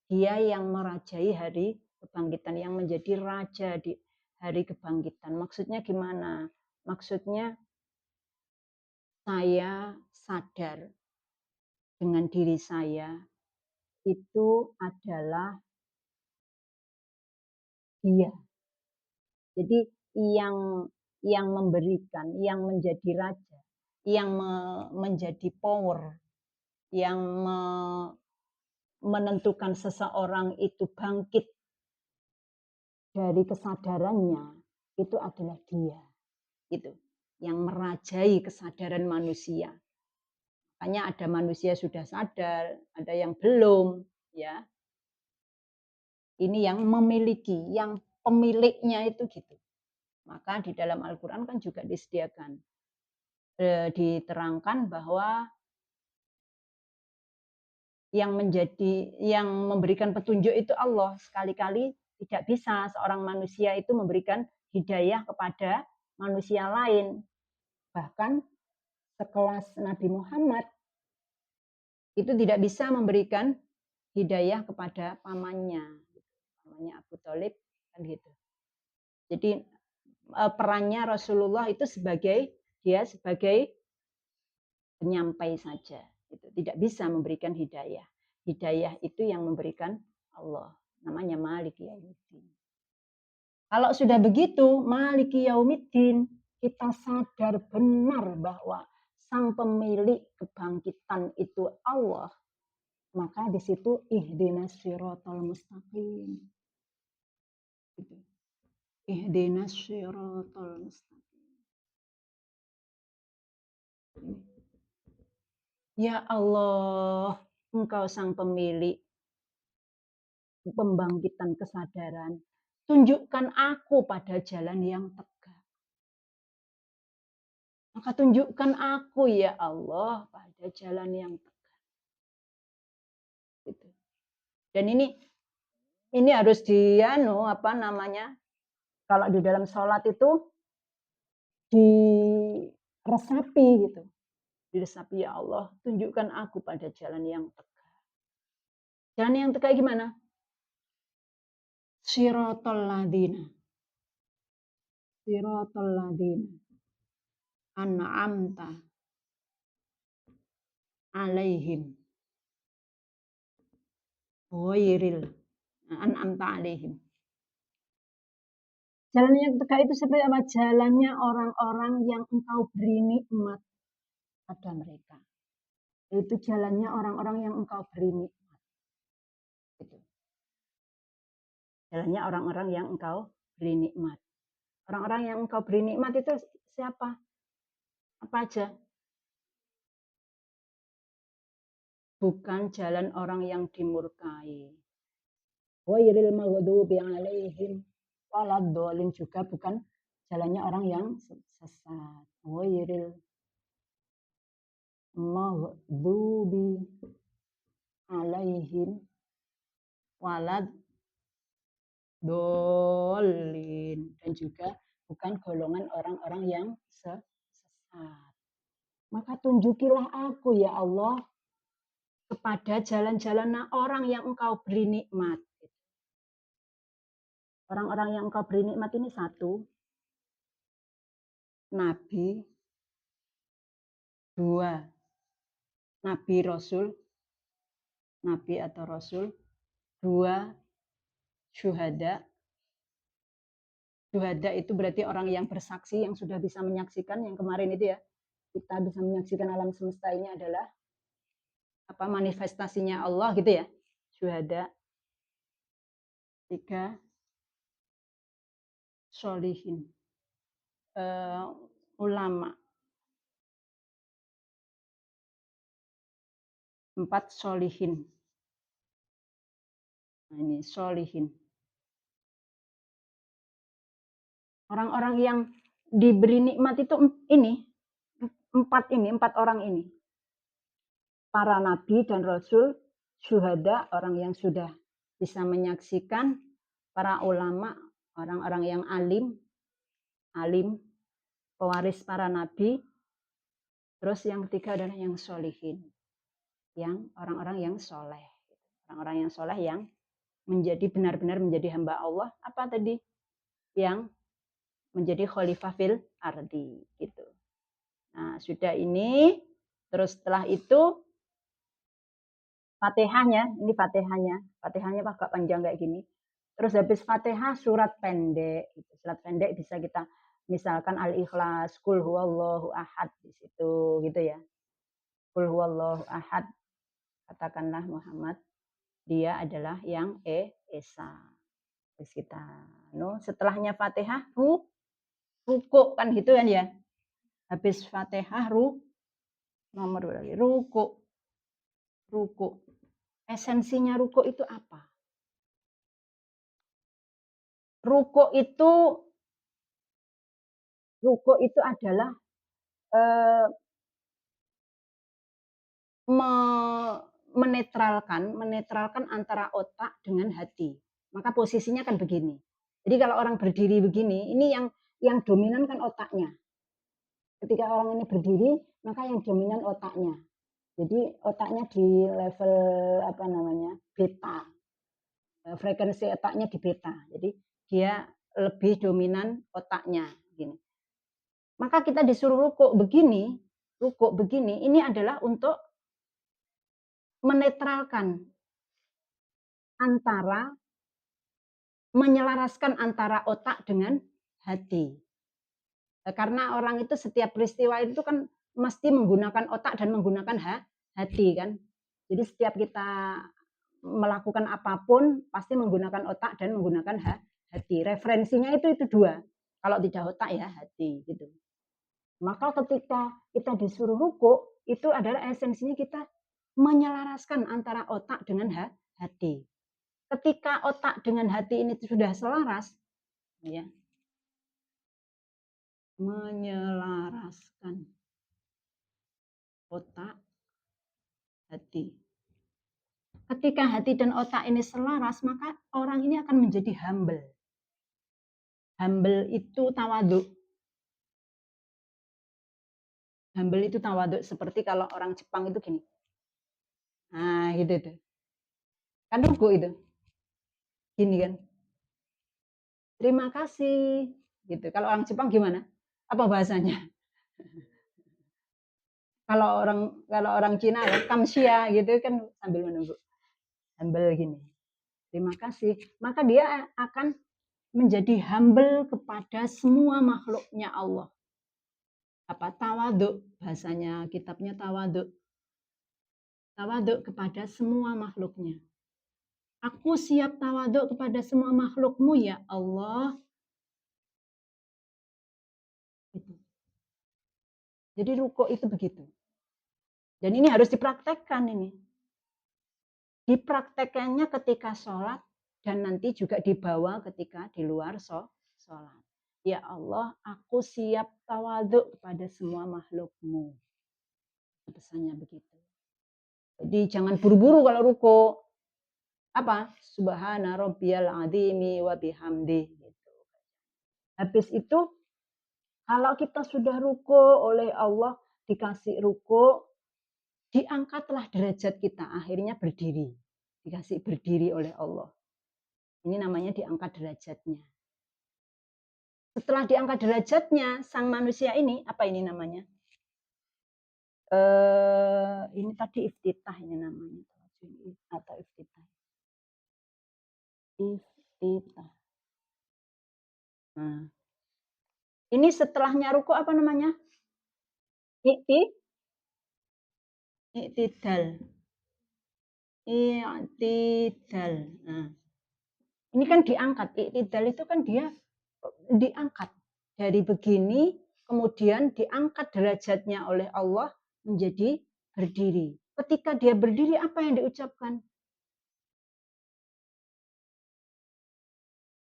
Dia yang merajai hari kebangkitan, yang menjadi raja di hari kebangkitan. Maksudnya gimana? Maksudnya saya sadar dengan diri saya itu adalah dia. Jadi yang memberikan, yang menjadi raja, yang menjadi power, yang menentukan seseorang itu bangkit dari kesadarannya itu adalah Dia, gitu. Yang merajai kesadaran manusia. Makanya ada manusia sudah sadar, ada yang belum, ya. Ini yang memiliki, yang pemiliknya itu gitu. Maka di dalam Al-Quran kan juga disediakan, diterangkan bahwa yang memberikan petunjuk itu Allah. Sekali-kali tidak bisa seorang manusia itu memberikan hidayah kepada manusia lain. Bahkan sekelas Nabi Muhammad itu tidak bisa memberikan hidayah kepada pamannya Abu Thalib, kan gitu. Jadi perannya Rasulullah itu sebagai penyampai saja, gitu. Tidak bisa memberikan hidayah. Hidayah itu yang memberikan Allah, namanya Maliki Yaumiddin. Kalau sudah begitu, Maliki Yaumiddin, kita sadar benar bahwa sang pemilik kebangkitan itu Allah, maka di situ ihdinas siratal mustaqim. Gitu. Ihdinas siratal mustaqim. Ya Allah, Engkau sang pemilik pembangkitan kesadaran. Tunjukkan aku pada jalan yang tegak. Maka tunjukkan aku ya Allah pada jalan yang tegak. Gitu. Dan ini harus kalau di dalam sholat itu diresapi gitu. Diresapi, ya Allah, tunjukkan aku pada jalan yang tegak. Jalan yang tegak gimana? Siratal ladina. Siratal ladina. An'amta alaihim. Ghairil an'amta alaihim. Jalan yang tegak itu seperti apa? Jalannya orang-orang yang Engkau beri nikmat pada mereka. Itu jalannya orang-orang yang Engkau beri nikmat. Gitu. Jalannya orang-orang yang Engkau beri nikmat. Orang-orang yang Engkau beri nikmat itu siapa? Apa aja? Bukan jalan orang yang dimurkai. Ghairil maghdubi alaihim waladdallin, juga bukan jalannya orang yang sesat. Ghairil maghdubi alaihim waladdallin, dan juga bukan golongan orang-orang yang sesat. Maka tunjukilah aku ya Allah kepada jalan-jalan orang yang Engkau beri nikmat. Orang-orang yang Engkau beri nikmat ini satu, Nabi. Dua, Nabi Rasul. Nabi atau Rasul. Dua, syuhada. Syuhada itu berarti orang yang bersaksi, yang sudah bisa menyaksikan, yang kemarin itu ya. Kita bisa menyaksikan alam semesta ini adalah manifestasinya Allah gitu ya. Syuhada. Tiga, sholihin. Ulama. Empat, sholihin. Nah, ini sholihin. Orang-orang yang diberi nikmat itu empat orang ini. Para nabi dan rasul, syuhada, orang yang sudah bisa menyaksikan, para ulama, orang-orang yang alim, pewaris para nabi, terus yang ketiga adalah yang sholihin, yang orang-orang yang soleh. Orang-orang yang soleh yang benar-benar menjadi hamba Allah, apa tadi? Yang menjadi khalifah fil ardi, gitu. Nah, sudah ini, terus setelah itu Fatihahnya, ini Fatihahnya. Fatihahnya agak panjang kayak gini. Terus habis Fatihah surat pendek. Surat pendek bisa kita misalkan Al-Ikhlas, Qul huwallahu ahad di situ gitu ya. Qul huwallahu ahad. Katakanlah Muhammad, dia adalah yang esa. Terus kita setelahnya Fatihah ruku kan gitu kan ya. Habis Fatihah nomor berapa? Ruku. Esensinya ruku itu apa? Ruku itu adalah eh, menetralkan antara otak dengan hati. Maka posisinya kan begini. Jadi kalau orang berdiri begini, ini yang dominan kan otaknya. Ketika orang ini berdiri, maka yang dominan otaknya. Jadi otaknya di level apa namanya? Beta. Frekuensi otaknya di beta. Jadi dia lebih dominan otaknya gini. Maka kita disuruh rukuk begini, ini adalah untuk menetralkan menyelaraskan antara otak dengan hati. Karena orang itu setiap peristiwa itu kan mesti menggunakan otak dan menggunakan hati kan. Jadi setiap kita melakukan apapun pasti menggunakan otak dan menggunakan hati. Referensinya itu dua. Kalau tidak otak ya hati gitu. Maka ketika kita disuruh ruku, itu adalah esensinya kita menyelaraskan antara otak dengan hati. Ketika otak dengan hati ini sudah selaras, ya, menyelaraskan otak, hati. Ketika hati dan otak ini selaras, maka orang ini akan menjadi humble. Humble itu tawaduk. Humble itu tawaduk. Seperti kalau orang Jepang itu gini. Nah, gitu tuh. Kan ruku itu. Gini kan. Terima kasih. Gitu. Kalau orang Jepang gimana? Apa bahasanya? Kalau orang Cina ya, kamsia gitu kan sambil menunggu. Humble gini. Terima kasih. Maka dia akan menjadi humble kepada semua makhluknya Allah. Apa tawaduk bahasanya kitabnya tawaduk kepada semua makhluknya. Aku siap tawaduk kepada semua makhlukmu ya Allah. Gitu. Jadi ruko itu begitu. Dan ini harus dipraktekkan ini. Dipraktekkannya ketika sholat dan nanti juga dibawa ketika di luar sholat. Ya Allah, aku siap tawaduk kepada semua makhlukmu. Pesannya begitu. Jadi jangan buru-buru kalau ruko. Apa? Subhana rabbiyal azimi wa bihamdi. Gitu. Habis itu, kalau kita sudah ruko oleh Allah, dikasih ruko, diangkatlah derajat kita. Akhirnya berdiri. Dikasih berdiri oleh Allah. Ini namanya diangkat derajatnya. Setelah diangkat derajatnya, sang manusia ini, apa ini namanya? Ini tadi iftitah ini namanya. Atau iftitah. Iftitah. Nah, ini setelahnya ruku apa namanya? Iktidal. Iktidal. Nah, ini kan diangkat. Iktidal itu kan dia diangkat dari begini, kemudian diangkat derajatnya oleh Allah menjadi berdiri. Ketika dia berdiri, apa yang diucapkan?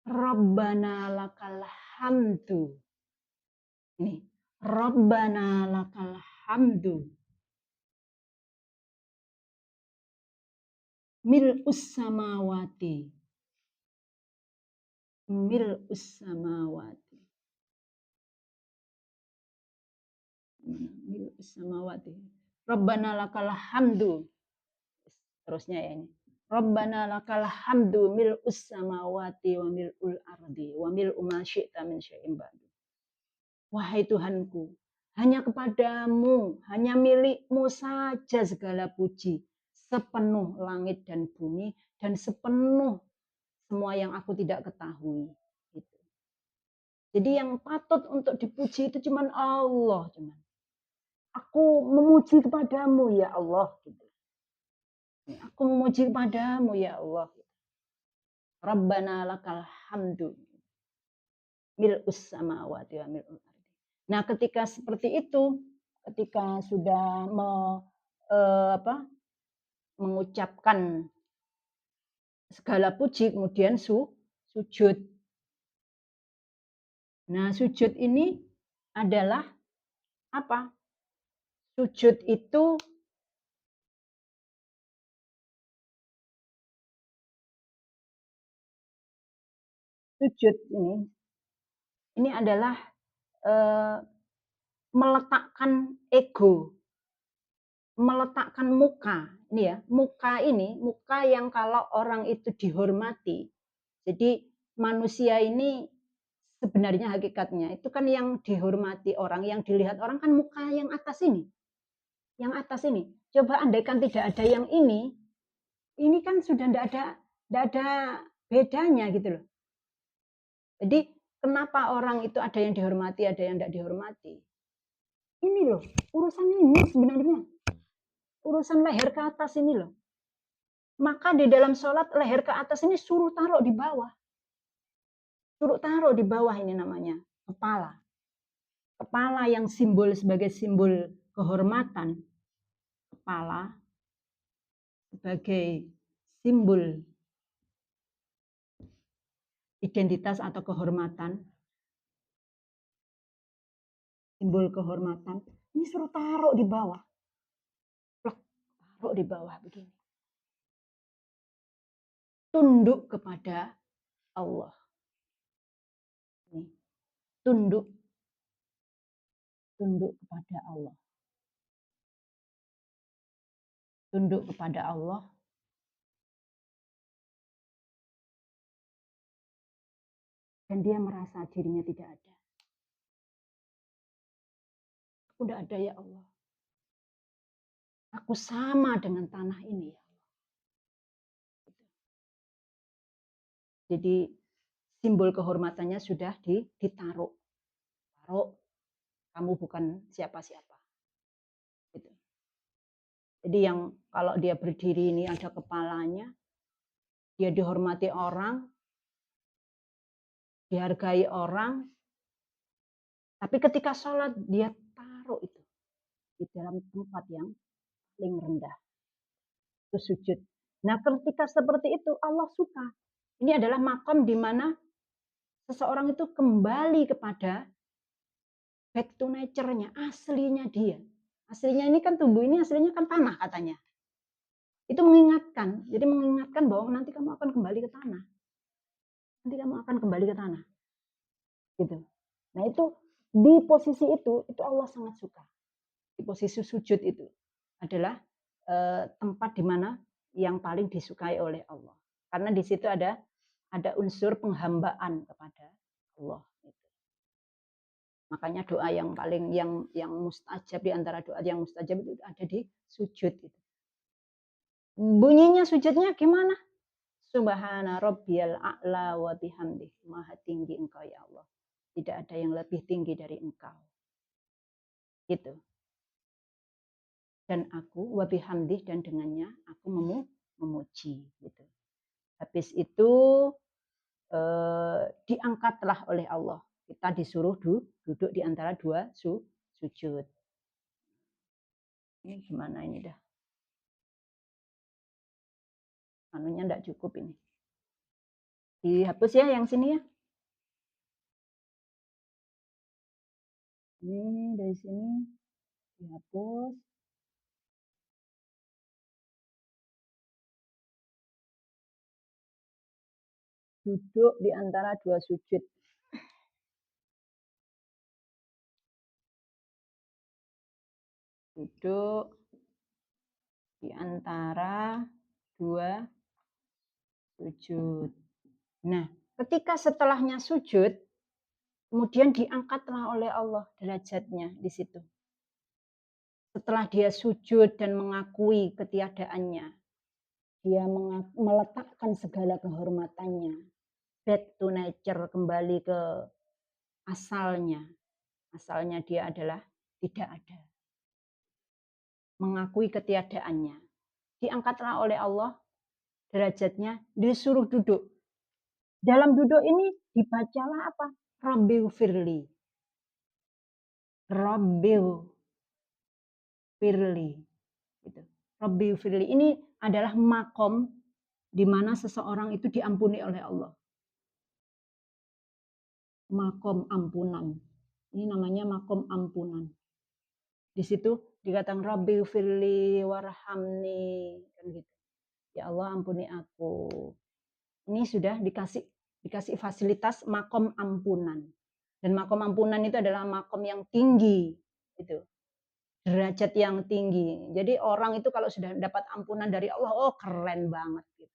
Rabbana lakal hamdu. Ini, Rabbana lakal hamdu. Mil'us samawati. Mil'us samawati. Mil'us samawati. Rabbana lakal hamdu. Terusnya ya ini. Rabbana lakal hamdu mil'us samawati wa mil'ul ardi wa mil'u ma syi'ta min syai'in ba'du. Wahai Tuhanku, hanya kepadamu, hanya milikmu saja segala puji. Sepenuh langit dan bumi dan sepenuh semua yang aku tidak ketahui. Gitu. Jadi yang patut untuk dipuji itu cuma Allah. Aku memuji kepadamu ya Allah. Gitu. Aku memuji padamu ya Allah. Rabbana lakal hamdu mil'us samawati wa mil'ul ardi. Nah, ketika seperti itu, ketika sudah mengucapkan segala puji, kemudian sujud. Nah, sujud ini adalah apa? Sujud itu sujud ini adalah meletakkan ego, meletakkan muka. Ini ya, muka yang kalau orang itu dihormati. Jadi manusia ini sebenarnya hakikatnya itu kan yang dihormati orang, yang dilihat orang kan muka yang atas ini. Yang atas ini. Coba andaikan tidak ada yang ini kan sudah tidak ada bedanya gitu loh. Jadi kenapa orang itu ada yang dihormati, ada yang tidak dihormati? Ini loh, urusan ini sebenarnya. Urusan leher ke atas ini loh. Maka di dalam sholat leher ke atas ini suruh taruh di bawah. Suruh taruh di bawah ini namanya kepala. Kepala yang simbol sebagai simbol kehormatan. Kepala sebagai simbol identitas atau kehormatan. Simbol kehormatan. Ini suruh taruh di bawah. Taruh di bawah begini. Tunduk kepada Allah. Tunduk kepada Allah. Tunduk kepada Allah. Dan dia merasa dirinya tidak ada. Aku tidak ada ya Allah. Aku sama dengan tanah ini ya Allah. Jadi simbol kehormatannya sudah ditaruh. Taruh, kamu bukan siapa-siapa. Gitu. Jadi yang kalau dia berdiri ini ada kepalanya, dia dihormati orang, dihargai orang, tapi ketika sholat dia taruh itu di dalam tempat yang paling rendah. Itu sujud. Nah, ketika seperti itu Allah suka. Ini adalah makam di mana seseorang itu kembali kepada back to nature-nya, aslinya dia. Aslinya ini kan tubuh ini aslinya kan tanah katanya. Itu mengingatkan, jadi mengingatkan bahwa nanti kamu akan kembali ke tanah. Nanti kamu akan kembali ke tanah. Gitu. Nah, itu di posisi itu Allah sangat suka. Di posisi sujud itu adalah tempat di mana yang paling disukai oleh Allah. Karena di situ ada unsur penghambaan kepada Allah. Makanya doa yang paling yang mustajab di antara doa yang mustajab itu ada di sujud itu. Bunyinya sujudnya gimana? Subhana rabbiyal a'la wa bihamdih. Maha tinggi engkau ya Allah. Tidak ada yang lebih tinggi dari engkau. Gitu. Dan aku wa bihamdih dan dengannya aku memuji gitu. Habis itu diangkatlah oleh Allah. Kita disuruh duduk di antara dua sujud. Ini gimana ini dah? Anunya enggak cukup ini. Dihapus ya yang sini ya. Ini dari sini dihapus. Duduk di antara dua sujud. Duduk di antara dua sujud. Nah, ketika setelahnya sujud, kemudian diangkatlah oleh Allah derajatnya di situ. Setelah dia sujud dan mengakui ketiadaannya, dia meletakkan segala kehormatannya, back to nature, kembali ke asalnya. Asalnya dia adalah tidak ada. Mengakui ketiadaannya. diangkatlah oleh Allah derajatnya, disuruh duduk. Dalam duduk ini dibacalah apa? Rabbighfirli. Rabbighfirli. Gitu. Rabbighfirli ini adalah makom di mana seseorang itu diampuni oleh Allah. Makom ampunan. Ini namanya makom ampunan. Di situ dikatakan Rabbighfirli warhamni, kan gitu. Ya Allah ampuni aku. Ini sudah dikasih fasilitas makom ampunan. Dan makom ampunan itu adalah makom yang tinggi, gitu. Derajat yang tinggi. Jadi orang itu kalau sudah dapat ampunan dari Allah, oh keren banget gitu.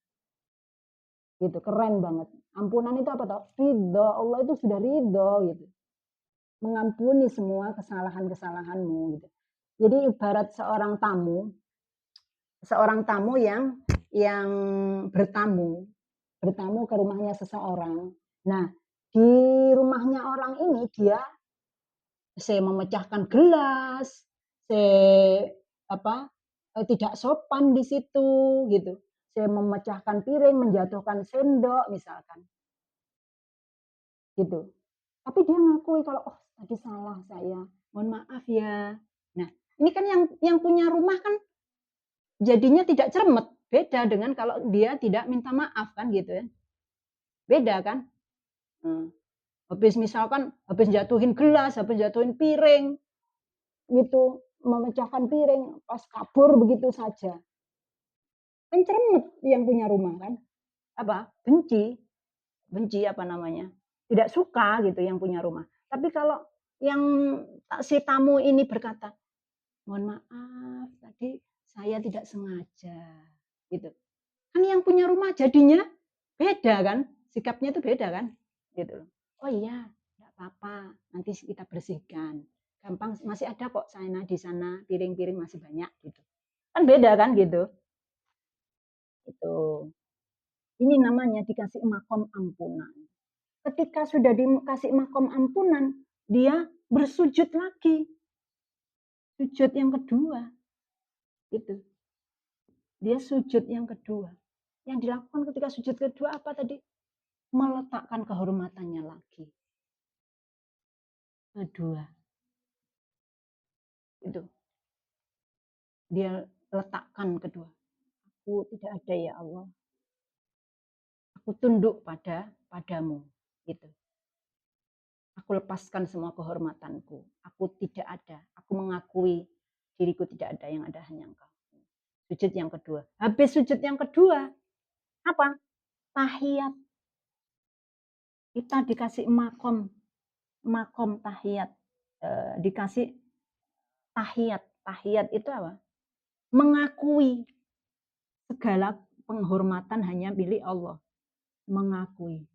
Gitu, keren banget. Ampunan itu apa toh? Ridho. Allah itu sudah ridho gitu. Mengampuni semua kesalahan-kesalahanmu gitu. Jadi ibarat seorang tamu yang bertamu ke rumahnya seseorang. Nah, di rumahnya orang ini dia memecahkan gelas, tidak sopan di situ gitu. Memecahkan piring, menjatuhkan sendok misalkan. Gitu. Tapi dia ngakui kalau oh tadi salah saya, mohon maaf ya. Nah, ini kan yang punya rumah kan jadinya tidak cermet, beda dengan kalau dia tidak minta maaf kan gitu ya. Beda kan? Habis jatuhin gelas, habis jatuhin piring, gitu, memecahkan piring, pas kabur begitu saja. Kan cermet yang punya rumah kan? Apa? Benci apa namanya? Tidak suka gitu yang punya rumah. Tapi kalau yang si tamu ini berkata, mohon maaf, tadi saya tidak sengaja, gitu. Kan yang punya rumah jadinya beda kan? Sikapnya itu beda kan? Gitu. Oh iya, enggak apa-apa, nanti kita bersihkan. Gampang, masih ada kok sana di sana, piring-piring masih banyak gitu. Kan beda kan gitu. Itu. Ini namanya dikasih makom ampunan. Ketika sudah dikasih makom ampunan, dia bersujud lagi. Sujud yang kedua. Itu. Dia sujud yang kedua. Yang dilakukan ketika sujud kedua apa tadi? Meletakkan kehormatannya lagi. Kedua. Itu. Dia letakkan kedua. Aku tidak ada ya Allah. Aku tunduk padamu. Gitu. Aku lepaskan semua kehormatanku. Aku tidak ada. Aku mengakui diriku tidak ada, yang ada hanya Engkau. Sujud yang kedua. Habis sujud yang kedua, apa? Tahiyat. Kita dikasih makom tahiyat. Dikasih tahiyat. Tahiyat itu apa? Mengakui segala penghormatan hanya milik Allah. Mengakui.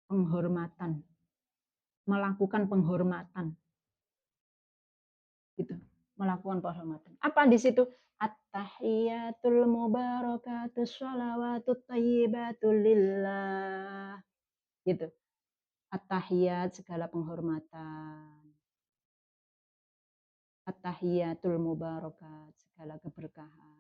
Penghormatan. Melakukan penghormatan. Gitu. Melakukan penghormatan. Apa di situ? At-tahiyatul mubarakatus sholawatut thayyibatul lillah. Gitu. At-tahiyat segala penghormatan. At-tahiyatul mubarakat segala keberkahan.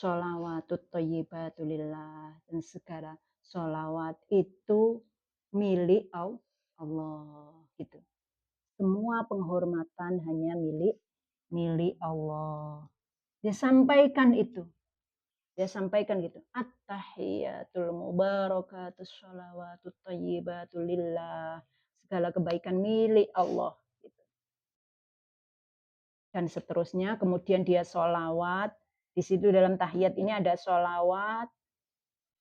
Sholawatut thayyibatul lillah, dan segala sholawat itu milik Allah gitu. Semua penghormatan hanya milik Allah. Dia sampaikan itu. Dia sampaikan gitu. At-tahiyatul mubarakatus sholawatut thayyibatul lillah. Segala kebaikan milik Allah. Gitu. Dan seterusnya, kemudian dia sholawat. Di situ dalam tahiyat ini ada sholawat.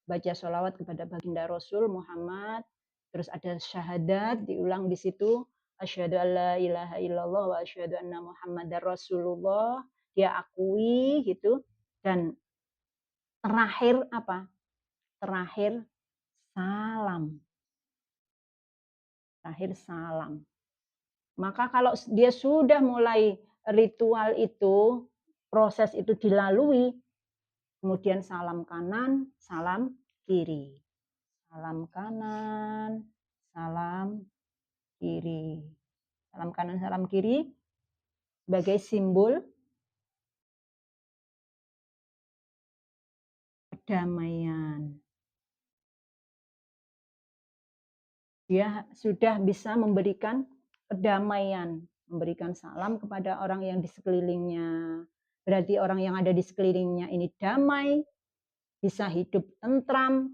Baca sholawat kepada baginda Rasul Muhammad. Terus ada syahadat, diulang di situ. Asyhadu alla ilaha illallah wa asyhadu anna Muhammadar Rasulullah. Dia akui gitu. Dan terakhir apa? Terakhir salam. Terakhir salam. Maka kalau dia sudah mulai ritual itu, proses itu dilalui, kemudian salam kanan, salam kiri. Salam kanan, salam kiri. Salam kanan, salam kiri. sebagai simbol kedamaian. Dia sudah bisa memberikan kedamaian, memberikan salam kepada orang yang di sekelilingnya. Berarti orang yang ada di sekelilingnya ini damai, bisa hidup tentram,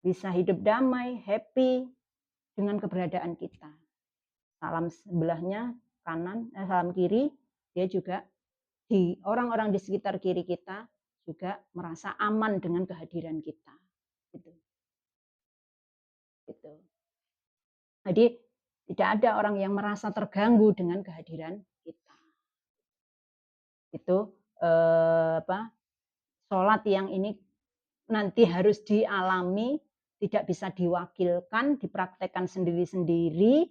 bisa hidup damai, happy dengan keberadaan kita. Salam sebelahnya kanan, salam kiri, dia juga di orang-orang di sekitar kiri kita juga merasa aman dengan kehadiran kita. Gitu. Gitu. Jadi tidak ada orang yang merasa terganggu dengan kehadiran kita. Itu sholat yang ini nanti harus dialami, tidak bisa diwakilkan, dipraktekkan sendiri-sendiri,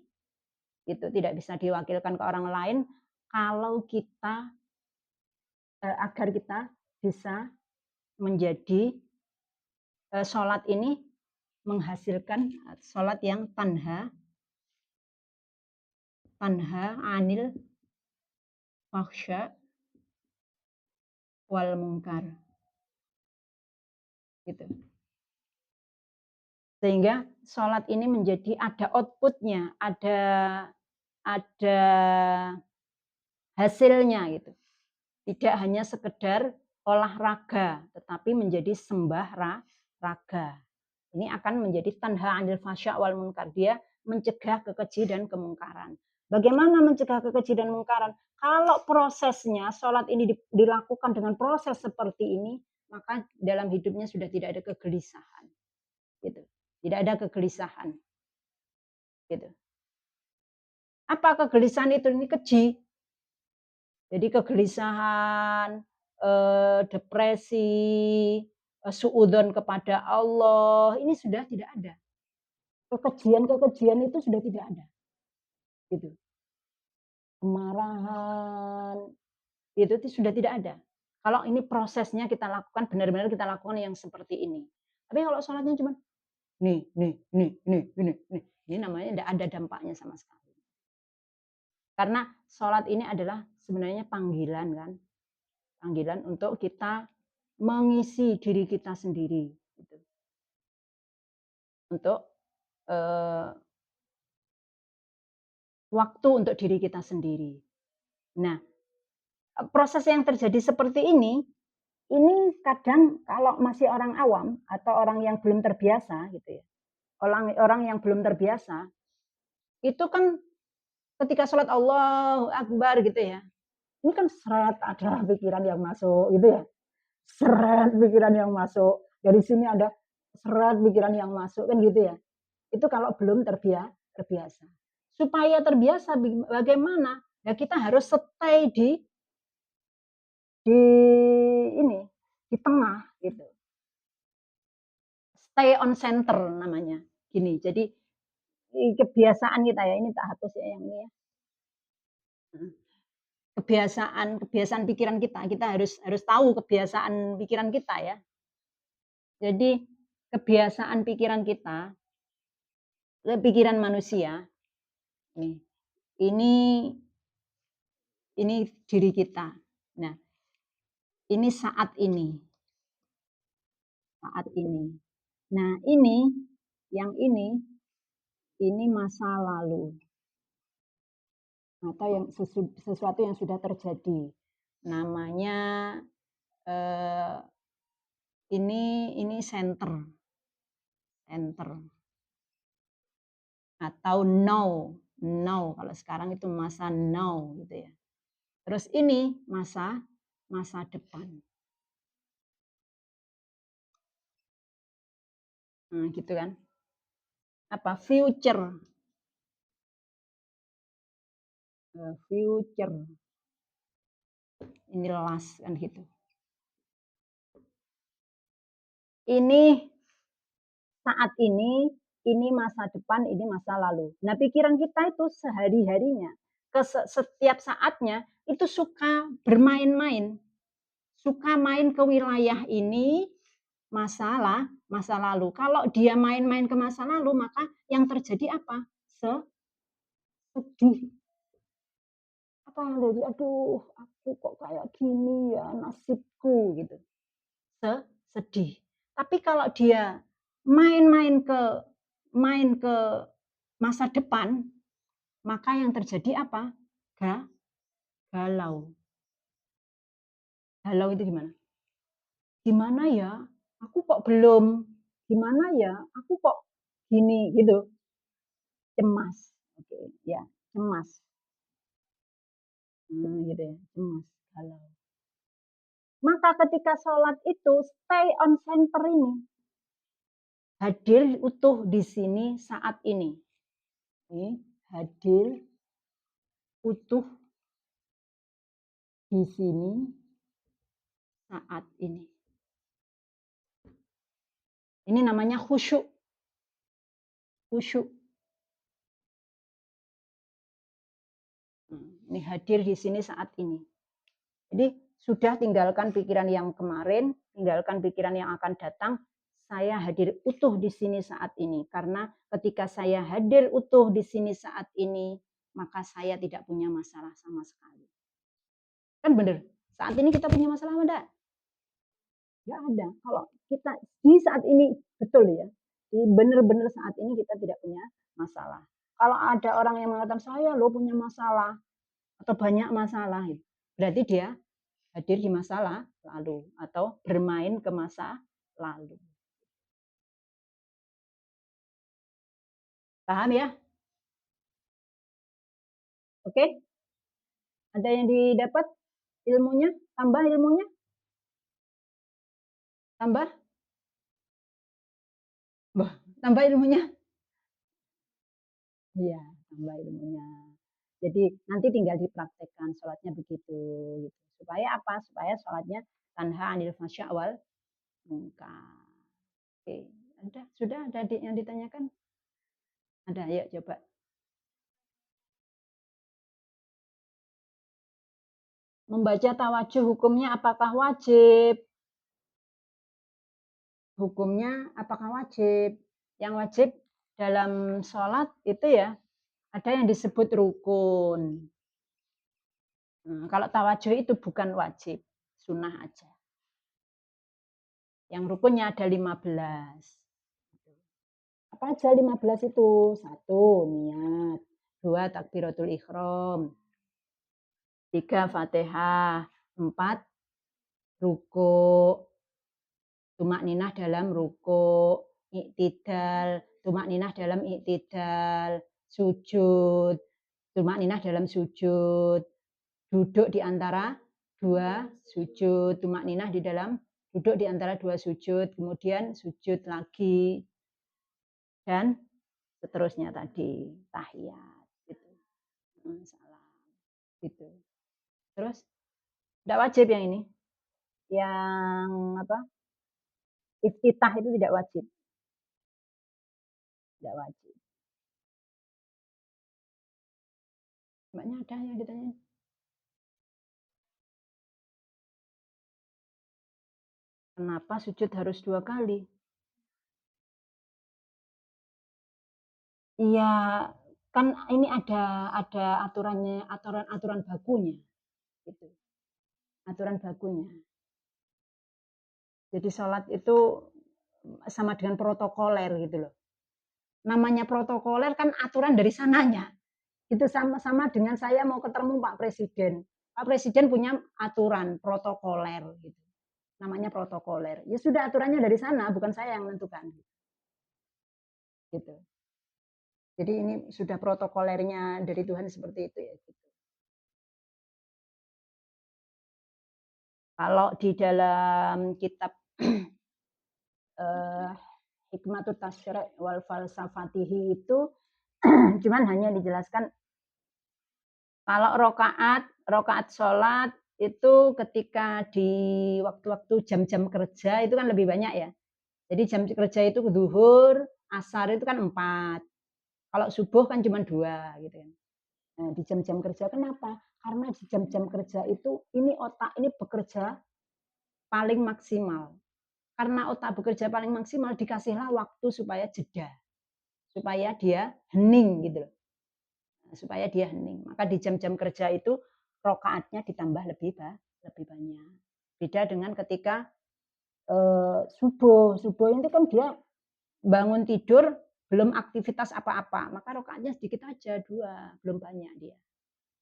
itu tidak bisa diwakilkan ke orang lain. Kalau kita agar kita bisa menjadi sholat ini menghasilkan sholat yang tanha anil fahsya wal munkar, gitu. Sehingga sholat ini menjadi ada outputnya, ada hasilnya gitu. Tidak hanya sekedar olahraga, tetapi menjadi sembah raga. Ini akan menjadi tanha anil fasya wal munkar. Dia mencegah kekeji dan kemungkaran. Bagaimana mencegah kekeji dan kemungkaran? Kalau prosesnya sholat ini dilakukan dengan proses seperti ini, maka dalam hidupnya sudah tidak ada kegelisahan. Gitu. Tidak ada kegelisahan. Gitu. Apa kegelisahan itu? Ini keji. Jadi kegelisahan, depresi, suudzon kepada Allah, ini sudah tidak ada. Kekejian-kekejian itu sudah tidak ada. Gitu. Kemarahan, itu sudah tidak ada. Kalau ini prosesnya kita lakukan, benar-benar kita lakukan yang seperti ini. Tapi kalau sholatnya cuma nih, ini namanya tidak ada dampaknya sama sekali. Karena sholat ini adalah sebenarnya panggilan kan, panggilan untuk kita mengisi diri kita sendiri, gitu. Untuk waktu untuk diri kita sendiri. Nah, proses yang terjadi seperti ini kadang kalau masih orang awam atau orang yang belum terbiasa gitu ya, orang yang belum terbiasa, itu kan ketika sholat Allahu Akbar gitu ya, ini kan seret ada pikiran yang masuk gitu ya, seret pikiran yang masuk, dari sini ada seret pikiran yang masuk kan gitu ya. Itu kalau belum terbiasa. Supaya terbiasa bagaimana? Ya kita harus stay di ini, di tengah gitu. Stay on center namanya. Gini, jadi kebiasaan kita ya, ini tak hapus ya yang ini ya. Kebiasaan pikiran kita harus tahu kebiasaan pikiran kita ya. Jadi kebiasaan pikiran kita, pikiran manusia, ini diri kita. Nah, ini saat ini. Nah, yang ini masa lalu. Atau yang sesuatu yang sudah terjadi. Namanya ini center. Atau now kalau sekarang itu masa now gitu ya. Terus ini masa depan. Nah, gitu kan. Apa future. Ini last kan gitu. Ini saat ini masa depan, ini masa lalu. Nah, pikiran kita itu sehari-harinya, setiap saatnya itu suka bermain-main. Suka main ke wilayah ini masa lalu. Kalau dia main-main ke masa lalu, maka yang terjadi apa? Sedih. Apa yang jadi, "Aduh, aku kok kayak gini ya, nasibku," gitu. Sedih. Tapi kalau dia main-main ke main ke masa depan, maka yang terjadi apa? Ga galau. Galau itu gimana? "Gimana ya? Aku kok belum? Gimana ya? Aku kok gini?" Gitu. Cemas. Oke, ya, cemas. Gitu ya, cemas, galau. Maka ketika sholat itu stay on center ini, hadir utuh di sini saat ini. Hadir utuh di sini saat ini. Ini namanya khusyuk. Khusyuk. Ini hadir di sini saat ini. Jadi sudah tinggalkan pikiran yang kemarin, tinggalkan pikiran yang akan datang. Saya hadir utuh di sini saat ini. Karena ketika saya hadir utuh di sini saat ini, maka saya tidak punya masalah sama sekali. Kan benar? Saat ini kita punya masalah enggak? Enggak ada. Kalau kita di saat ini, betul ya, di benar-benar saat ini kita tidak punya masalah. Kalau ada orang yang mengatakan, "Saya loh punya masalah," atau banyak masalah, gitu, berarti dia hadir di masa lalu atau bermain ke masa lalu. Paham ya? Oke? Ada yang didapat ilmunya? Tambah ilmunya? Tambah? Tambah ilmunya? Iya, tambah ilmunya. Jadi nanti tinggal dipraktekkan sholatnya begitu, gitu. Supaya apa? Supaya sholatnya tanha 'anil fasya' wal munkar. Oke, sudah ada yang ditanyakan? Ada, ayo coba. Membaca tawajuh hukumnya apakah wajib? Hukumnya apakah wajib? Yang wajib dalam sholat itu ya, ada yang disebut rukun. Kalau tawajuh itu bukan wajib, sunnah aja. Yang rukunnya ada 15. Apa aja 15 itu? 1, niat. 2, takbiratul ihram. 3, fatihah. 4, ruku. Tumak ninah dalam ruku. Iktidal. Tumak ninah dalam iktidal. Sujud. Tumak ninah dalam sujud. Duduk di antara dua sujud. Tumak ninah di dalam duduk di antara dua sujud. Kemudian sujud lagi. Dan seterusnya tadi. Tahiyat. Gitu. Salam. Gitu. Terus, tidak wajib yang ini. Yang apa? Iftitah itu tidak wajib. Tidak wajib. Mbaknya ada yang ditanya? Kenapa sujud harus 2 kali? Iya, kan ini ada aturannya, aturan bakunya, gitu. Aturan bakunya. Jadi sholat itu sama dengan protokoler gitu loh. Namanya protokoler kan aturan dari sananya. Itu sama dengan saya mau ketemu Pak Presiden. Pak Presiden punya aturan protokoler gitu. Namanya protokoler. Ya sudah aturannya dari sana, bukan saya yang menentukan. Gitu. Jadi ini sudah protokolernya dari Tuhan seperti itu ya. Gitu. Kalau di dalam kitab Hikmatut Tasyri' wal Falsafatihi itu cuman hanya dijelaskan kalau rokaat sholat itu ketika di waktu-waktu jam-jam kerja itu kan lebih banyak ya. Jadi jam kerja itu zuhur, asar itu kan 4. Kalau subuh kan cuma 2 gitu kan. Nah, di jam-jam kerja kenapa? Karena di jam-jam kerja itu ini otak ini bekerja paling maksimal. Karena otak bekerja paling maksimal dikasihlah waktu supaya jeda. Supaya dia hening gitu loh. Supaya dia hening. Maka di jam-jam kerja itu rakaatnya ditambah lebih banyak. Beda dengan ketika subuh itu kan dia bangun tidur belum aktivitas apa-apa, maka rakaatnya sedikit aja 2, belum banyak dia,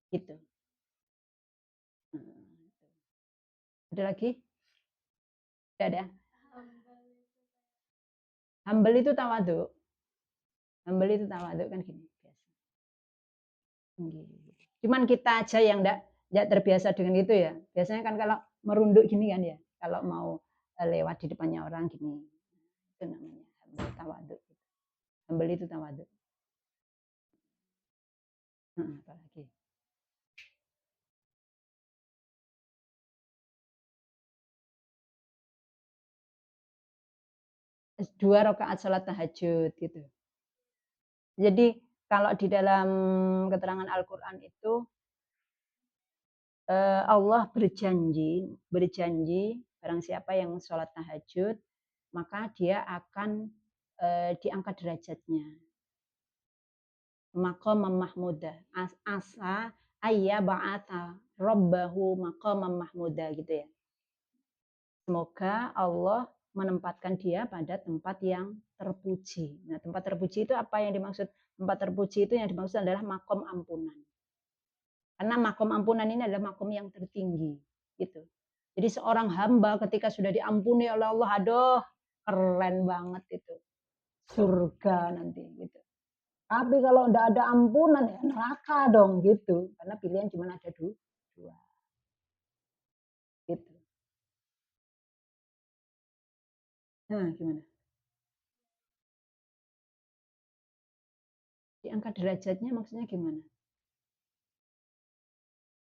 gitu. Ada lagi? Tidak ada? Humble itu tawadhu. Humble itu tawadhu kan gini biasa. Cuman kita aja yang enggak terbiasa dengan itu ya. Biasanya kan kalau merunduk gini kan ya, kalau mau lewat di depannya orang gini. Itu namanya humble tawadhu. Humble itu tawadhu. Apalagi? 2 rakaat salat tahajud gitu. Jadi kalau di dalam keterangan Al-Qur'an itu Allah berjanji barang siapa yang sholat tahajud maka dia akan diangkat derajatnya. Maqamam mahmuda. Asa ayya ba'atha rabbahu maqamam mahmuda gitu ya. Semoga Allah menempatkan dia pada tempat yang terpuji. Nah, tempat terpuji itu apa yang dimaksud? Tempat terpuji itu yang dimaksud adalah makom ampunan. Karena makom ampunan ini adalah makom yang tertinggi, gitu. Jadi seorang hamba ketika sudah diampuni oleh Allah, aduh, keren banget itu. Surga nanti, gitu. Tapi kalau tidak ada ampunan, ya neraka dong, gitu. Karena pilihan cuma ada 2. Gitu. Nah, gimana? Diangkat derajatnya maksudnya gimana?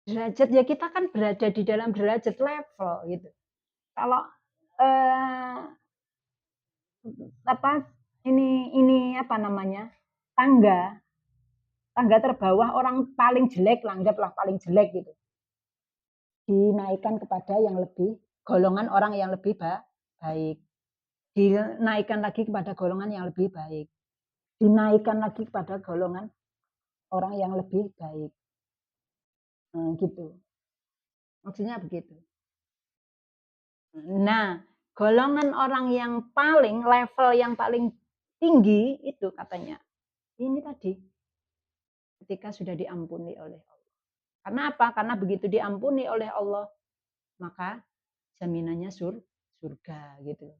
Derajat ya kita kan berada di dalam derajat level gitu. Kalau apa ini apa namanya? Tangga terbawah orang paling jelek, anggaplah paling jelek gitu. Dinaikkan kepada yang lebih golongan orang yang lebih baik. Dinaikkan lagi kepada golongan yang lebih baik. Dinaikkan lagi kepada golongan orang yang lebih baik. Nah, gitu. Maksudnya begitu. Nah, golongan orang yang paling level yang paling tinggi itu katanya ini tadi ketika sudah diampuni oleh Allah. Karena apa? Karena begitu diampuni oleh Allah maka jaminannya surga gitu.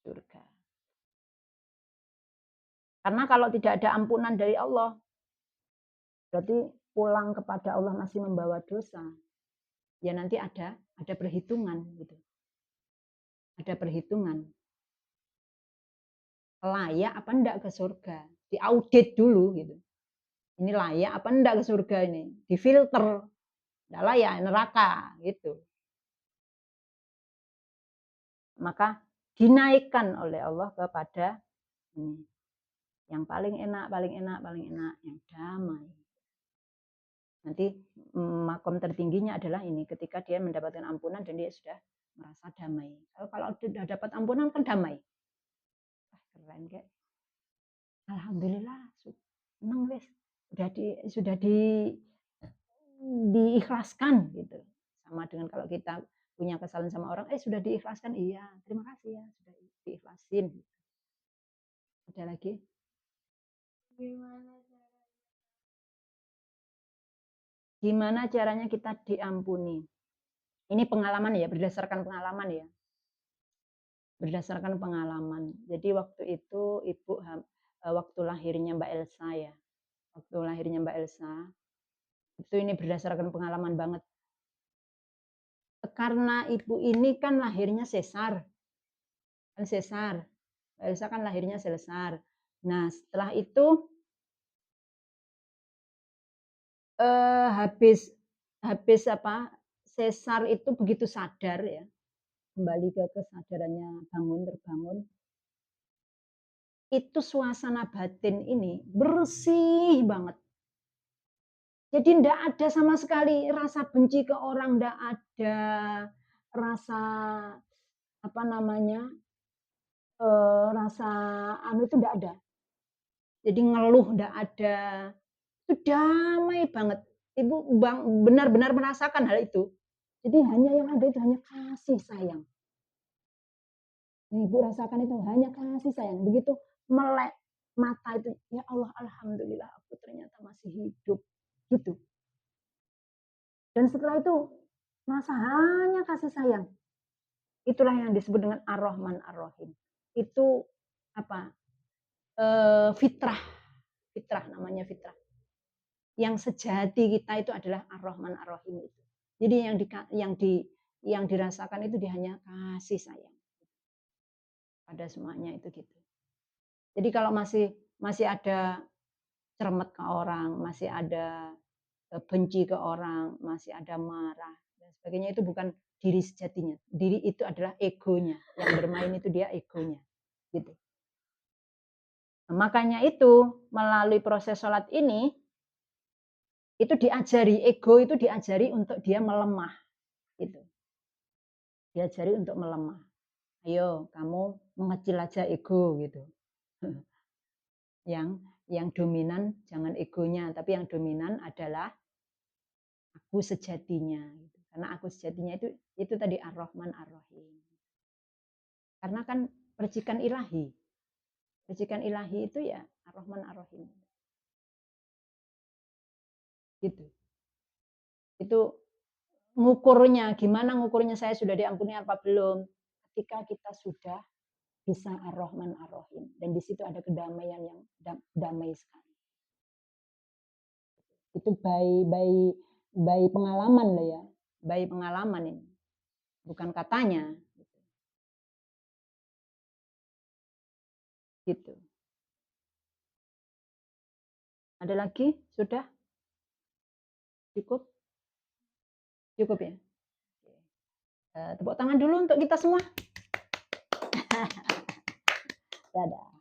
Surga. Karena kalau tidak ada ampunan dari Allah berarti pulang kepada Allah masih membawa dosa. Ya nanti ada perhitungan gitu. Ada perhitungan. Layak apa enggak ke surga? Diaudit dulu gitu. Ini layak apa enggak ke surga ini? Difilter. Enggak layak neraka gitu. Maka dinaikkan oleh Allah kepada ini. Yang paling enak, yang damai. Nanti makom tertingginya adalah ini ketika dia mendapatkan ampunan dan dia sudah merasa damai. Kalau sudah dapat ampunan kan damai. Keren kayak. Alhamdulillah, senang wes. Sudah diikhlaskan gitu. Sama dengan kalau kita punya kesalahan sama orang, sudah diikhlaskan, iya, terima kasih ya, sudah diikhlasin. Ada lagi? Gimana caranya kita diampuni? Ini pengalaman ya, berdasarkan pengalaman ya. Berdasarkan pengalaman. Jadi waktu itu ibu waktu lahirnya Mbak Elsa ya. Waktu lahirnya Mbak Elsa, itu ini berdasarkan pengalaman banget. Karena ibu ini kan lahirnya sesar. Kan sesar. Mbak Elsa kan lahirnya sesar. Nah, setelah itu habis apa? Sesar itu begitu sadar ya. Kembali ke kesadarannya, terbangun. Itu suasana batin ini bersih banget. Jadi enggak ada sama sekali rasa benci ke orang, enggak ada rasa apa namanya, rasa itu enggak ada. Jadi ngeluh enggak ada, Itu damai banget. Ibu benar-benar merasakan hal itu. Jadi hanya yang ada itu hanya kasih sayang. Ibu rasakan itu hanya kasih sayang. Begitu melek mata itu, ya Allah, alhamdulillah aku ternyata masih hidup. Gitu. Dan setelah itu merasa hanya kasih sayang. Itulah yang disebut dengan Ar-Rahman Ar-Rahim. Itu apa? Fitrah. Fitrah namanya fitrah. Yang sejati kita itu adalah Ar-Rahman Ar-Rahim itu. Jadi yang dirasakan itu dia hanya kasih sayang pada semuanya itu gitu. Jadi kalau masih ada cermet ke orang, masih ada benci ke orang, masih ada marah dan sebagainya, itu bukan diri sejatinya. Diri itu adalah egonya. Yang bermain itu dia egonya. Gitu. Nah, makanya itu melalui proses sholat ini itu diajari, ego itu diajari untuk dia melemah. Gitu. Diajari untuk melemah. Ayo kamu mengecil aja ego gitu. Yang dominan jangan egonya, tapi yang dominan adalah aku sejatinya. Gitu. Karena aku sejatinya itu tadi Ar-Rahman Ar-Rahim. Karena kan percikan ilahi. Percikan ilahi itu ya Ar-Rahman Ar-Rahim. Gitu. Itu ngukurnya, gimana ngukurnya saya sudah diampuni apa belum? Ketika kita sudah bisa Ar-Rahman Ar-Rahim. Dan di situ ada kedamaian yang damai sekali. Itu by pengalaman lah ya. By pengalaman ini. Bukan katanya. Gitu. Ada lagi? Sudah? Cukup? Cukup ya? Tepuk tangan dulu untuk kita semua. Dadah.